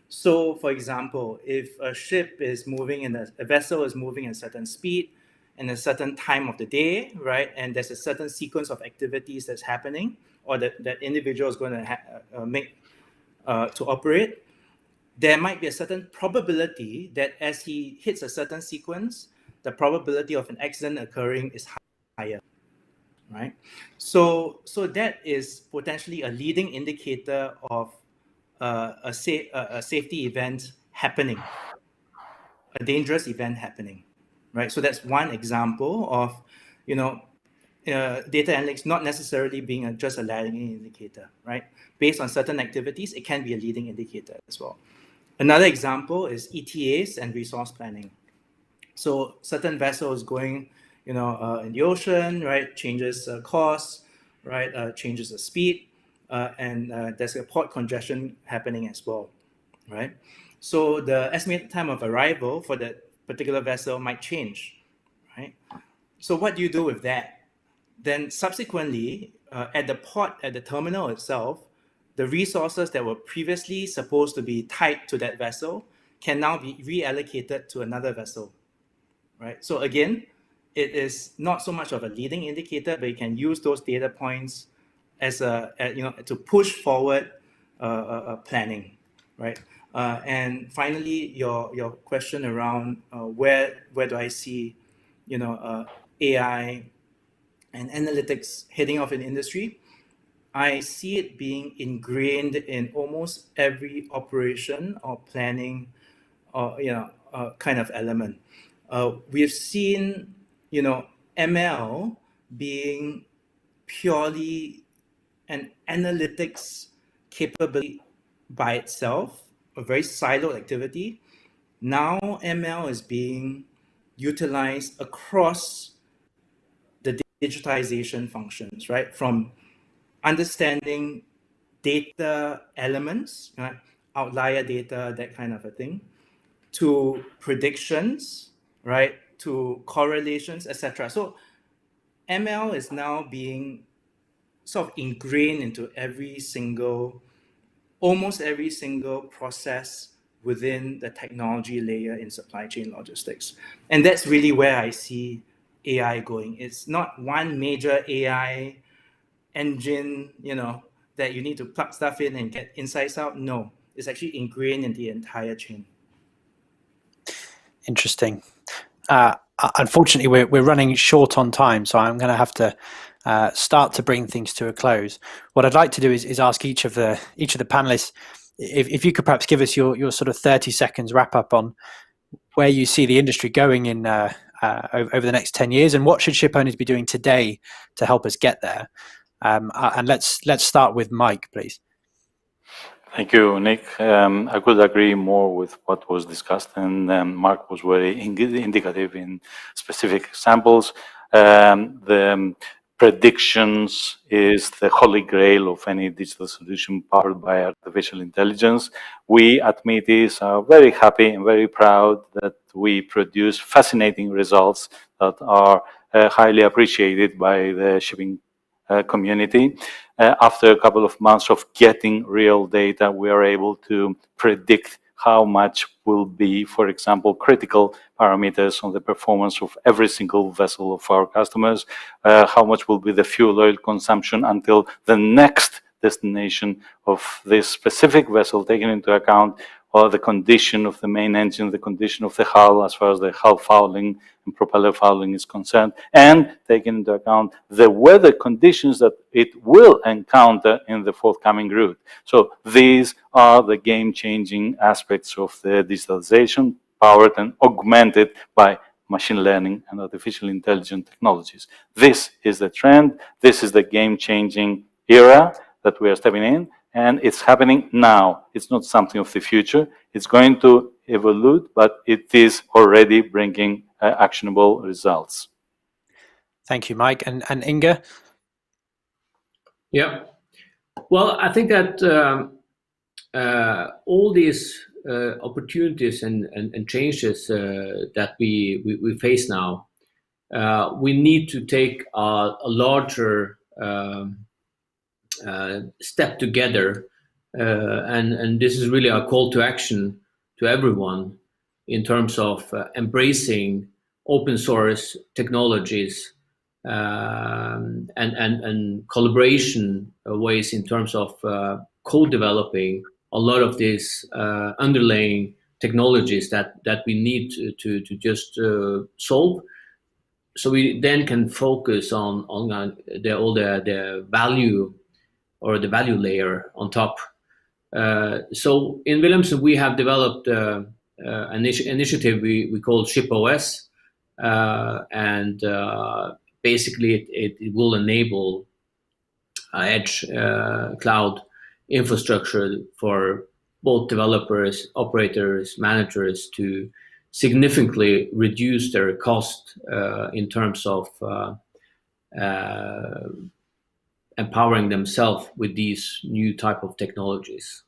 So, for example, if a ship is moving and a vessel is moving at a certain speed and a certain time of the day, right, and there's a certain sequence of activities that's happening, or that individual is going to make to operate, there might be a certain probability that as he hits a certain sequence, the probability of an accident occurring is higher, right? So that is potentially a leading indicator of a safety event happening, a dangerous event happening, right? So that's one example of, data analytics not necessarily being just a lagging indicator, right? Based on certain activities, it can be a leading indicator as well. Another example is ETAs and resource planning. So certain vessels going, in the ocean, right, changes course, right, changes the speed, and there's a port congestion happening as well, right? So the estimated time of arrival for that particular vessel might change, right? So what do you do with that? Then subsequently, at the port, at the terminal itself, the resources that were previously supposed to be tied to that vessel can now be reallocated to another vessel, right? So again, it is not so much of a leading indicator, but you can use those data points as to push forward planning, right? And finally, your question around where do I see, AI and analytics heading off in industry? I see it being ingrained in almost every operation or planning or kind of element. We've seen ML being purely an analytics capability by itself, a very siloed activity. Now ML is being utilized across the digitization functions, right? From understanding data elements, right? Outlier data, that kind of a thing, to predictions, right? To correlations, etc. So ML is now being sort of ingrained into almost every single process within the technology layer in supply chain logistics. And that's really where I see AI going. It's not one major AI engine, that you need to plug stuff in and get insights out. No, it's actually ingrained in the entire chain. Interesting. Unfortunately, we're running short on time, so I'm going to have to start to bring things to a close. What I'd like to do is ask each of the panelists if you could perhaps give us your sort of 30 seconds wrap up on where you see the industry going in over the next 10 years, and what should ship owners be doing today to help us get there. And let's start with Mike, please. Thank you, Nick. I could agree more with what was discussed, and Mark was very indicative in specific examples. The predictions is the holy grail of any digital solution powered by artificial intelligence. We at Metis are very happy and very proud that we produce fascinating results that are highly appreciated by the shipping community. After a couple of months of getting real data, we are able to predict how much will be, for example, critical parameters on the performance of every single vessel of our customers, how much will be the fuel oil consumption until the next destination of this specific vessel, taking into account the condition of the main engine, the condition of the hull, as far as the hull fouling and propeller fouling is concerned, and taking into account the weather conditions that it will encounter in the forthcoming route. So these are the game-changing aspects of the digitalization, powered and augmented by machine learning and artificial intelligence technologies. This is the trend. This is the game-changing era that we are stepping in, and it's happening now. It's not something of the future. It's going to evolve, but it is already bringing actionable results. Thank you, Mike. And Inga? Yeah. Well, I think that all these opportunities and changes that we face now, we need to take a larger step together, and this is really a call to action to everyone in terms of embracing open source technologies and collaboration ways in terms of co-developing a lot of these underlying technologies that we need to just solve, so we then can focus on all the value or the value layer on top. So in Wilhelmsen, we have developed an initiative we call ShipOS, and basically it will enable edge cloud infrastructure for both developers, operators, managers to significantly reduce their cost in terms of empowering themselves with these new type of technologies.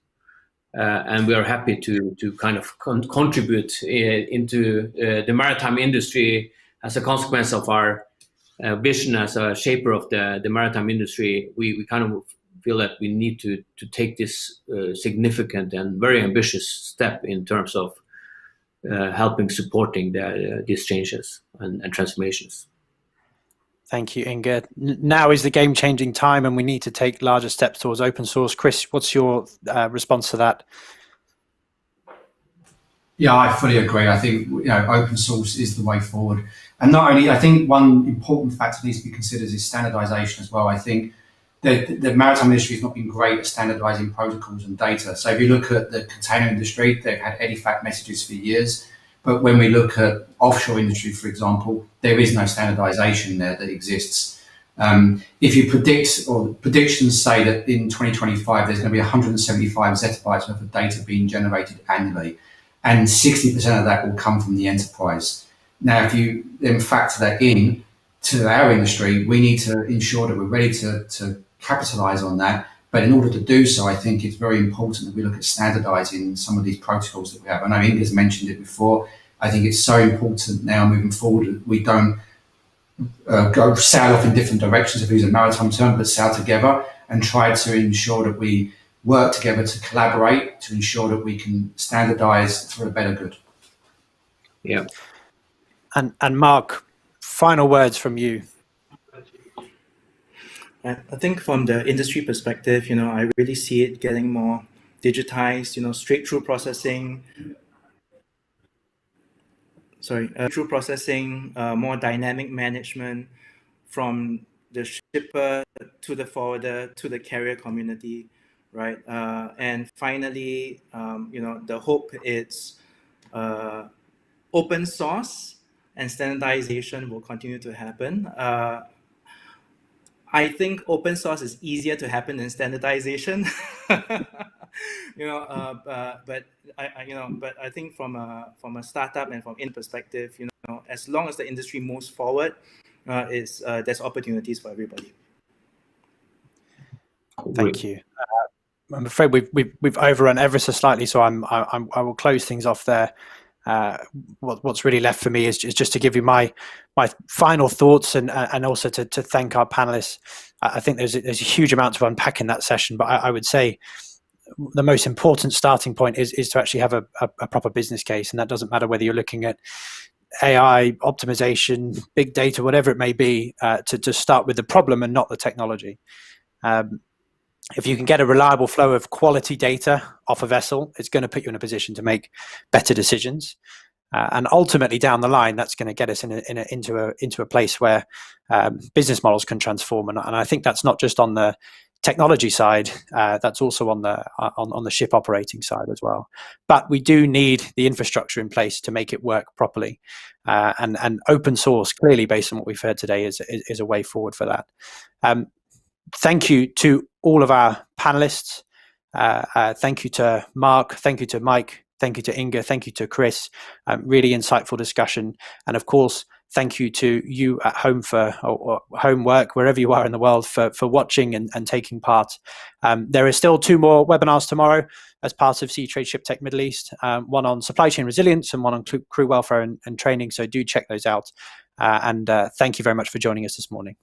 And we are happy to kind of contribute into the maritime industry as a consequence of our vision as a shaper of the maritime industry. We kind of feel that we need to take this significant and very ambitious step in terms of helping supporting these changes and transformations. Thank you, Inge. Now is the game-changing time, and we need to take larger steps towards open source. Chris, what's your response to that? Yeah, I fully agree. I think open source is the way forward. And not only, I think one important factor needs to be considered is standardization as well. I think the maritime industry has not been great at standardizing protocols and data. So if you look at the container industry, they've had EDIFACT messages for years. But when we look at offshore industry, for example, there is no standardization there that exists. If you predict, or predictions say that in 2025, there's going to be 175 zettabytes worth of data being generated annually, and 60% of that will come from the enterprise. Now, if you then factor that in to our industry, we need to ensure that we're ready to capitalize on that. But in order to do so, I think it's very important that we look at standardizing some of these protocols that we have. I know Inge's mentioned it before. I think it's so important now moving forward that we don't go sail off in different directions, if we use a maritime term, but sail together and try to ensure that we work together to collaborate to ensure that we can standardize for a better good. Yeah. And Mark, final words from you. I think from the industry perspective, I really see it getting more digitized, straight-through processing. Through processing, more dynamic management from the shipper to the forwarder to the carrier community, right? And finally, the hope is open source and standardization will continue to happen. I think open source is easier to happen than standardization, but I think from a startup and from in perspective, as long as the industry moves forward, there's opportunities for everybody. Thank you. I'm afraid we've overrun ever so slightly, so I will close things off there. What's really left for me is just to give you my final thoughts and also to thank our panelists. I think there's a huge amount to unpack in that session, but I would say the most important starting point is to actually have a proper business case, and that doesn't matter whether you're looking at AI, optimization, big data, whatever it may be, to start with the problem and not the technology. If you can get a reliable flow of quality data off a vessel, it's going to put you in a position to make better decisions. And ultimately down the line, that's going to get us into a place where business models can transform. And I think that's not just on the technology side, that's also on the ship operating side as well. But we do need the infrastructure in place to make it work properly. And open source, clearly based on what we've heard today, is a way forward for that. Thank you to all of our panelists. Thank you to Mark. Thank you to Mike. Thank you to Inge. Thank you to Chris. Really insightful discussion. And of course, thank you to you at home or homework, wherever you are in the world, for watching and taking part. There are still 2 more webinars tomorrow as part of Seatrade ShipTech Middle East, one on supply chain resilience and one on crew welfare and training. So do check those out. And thank you very much for joining us this morning.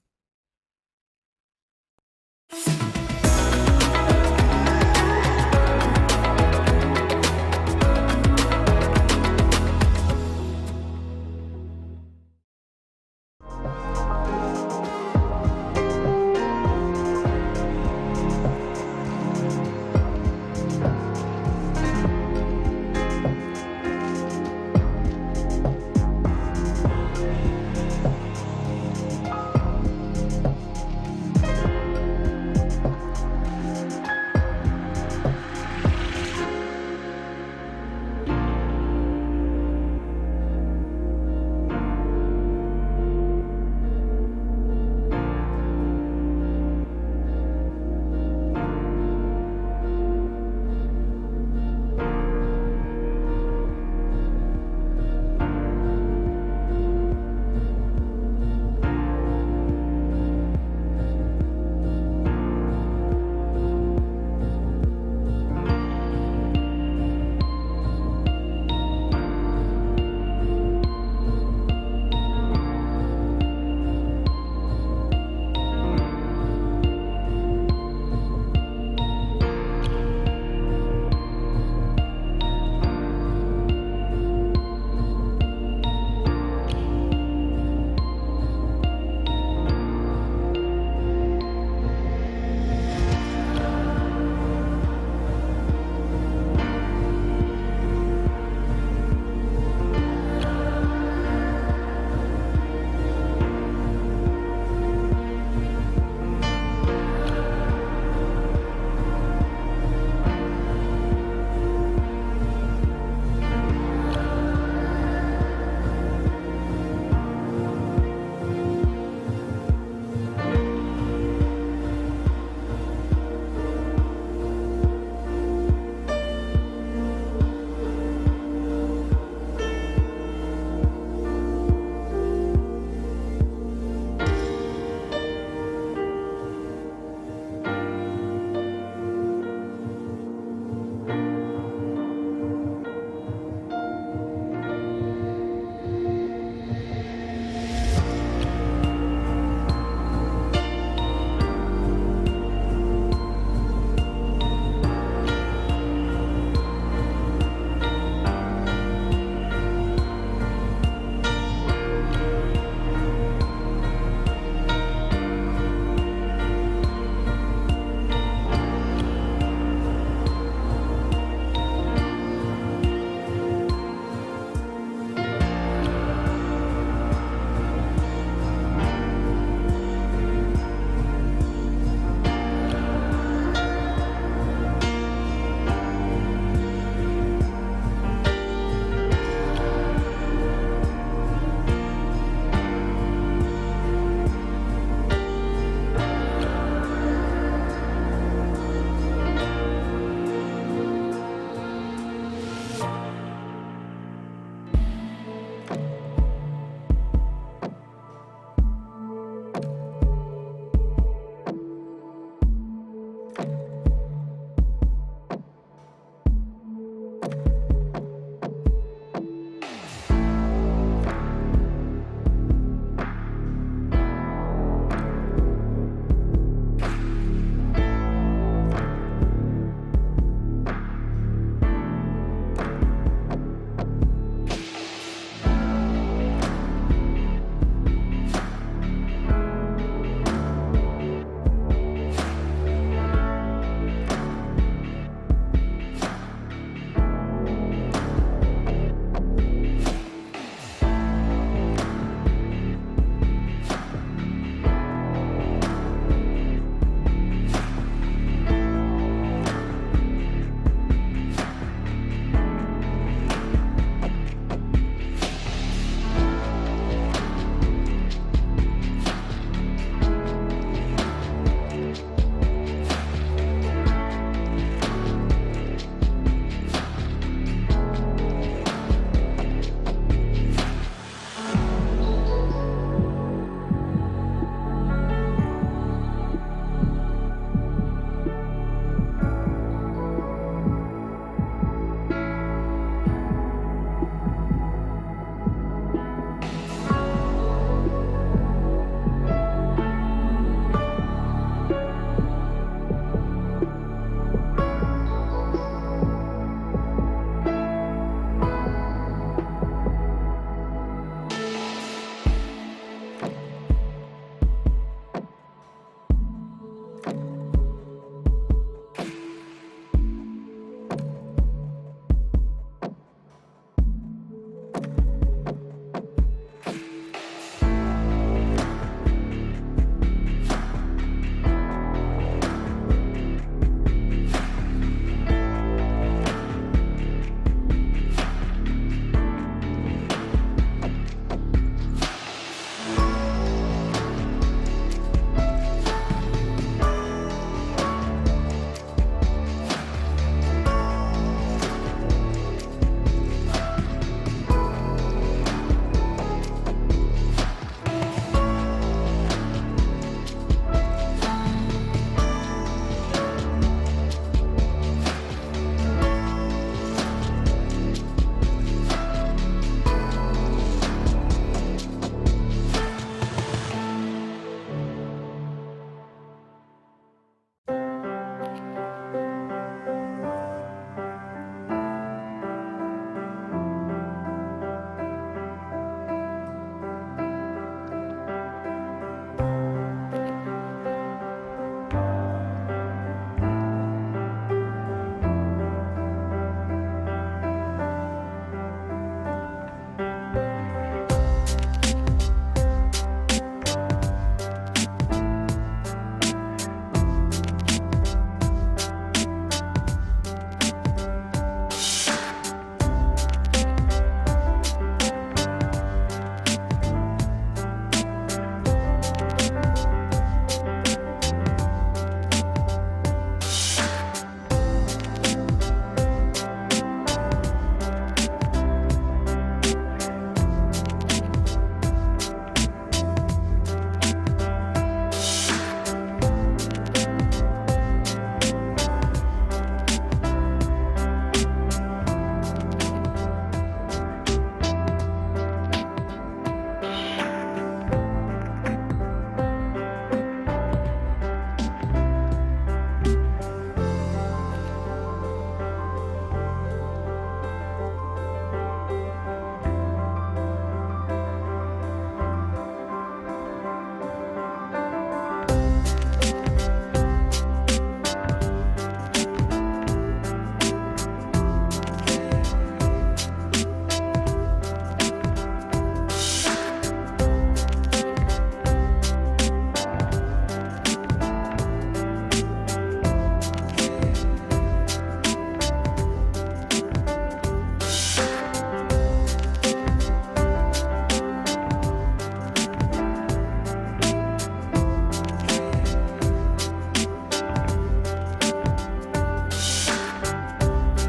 you.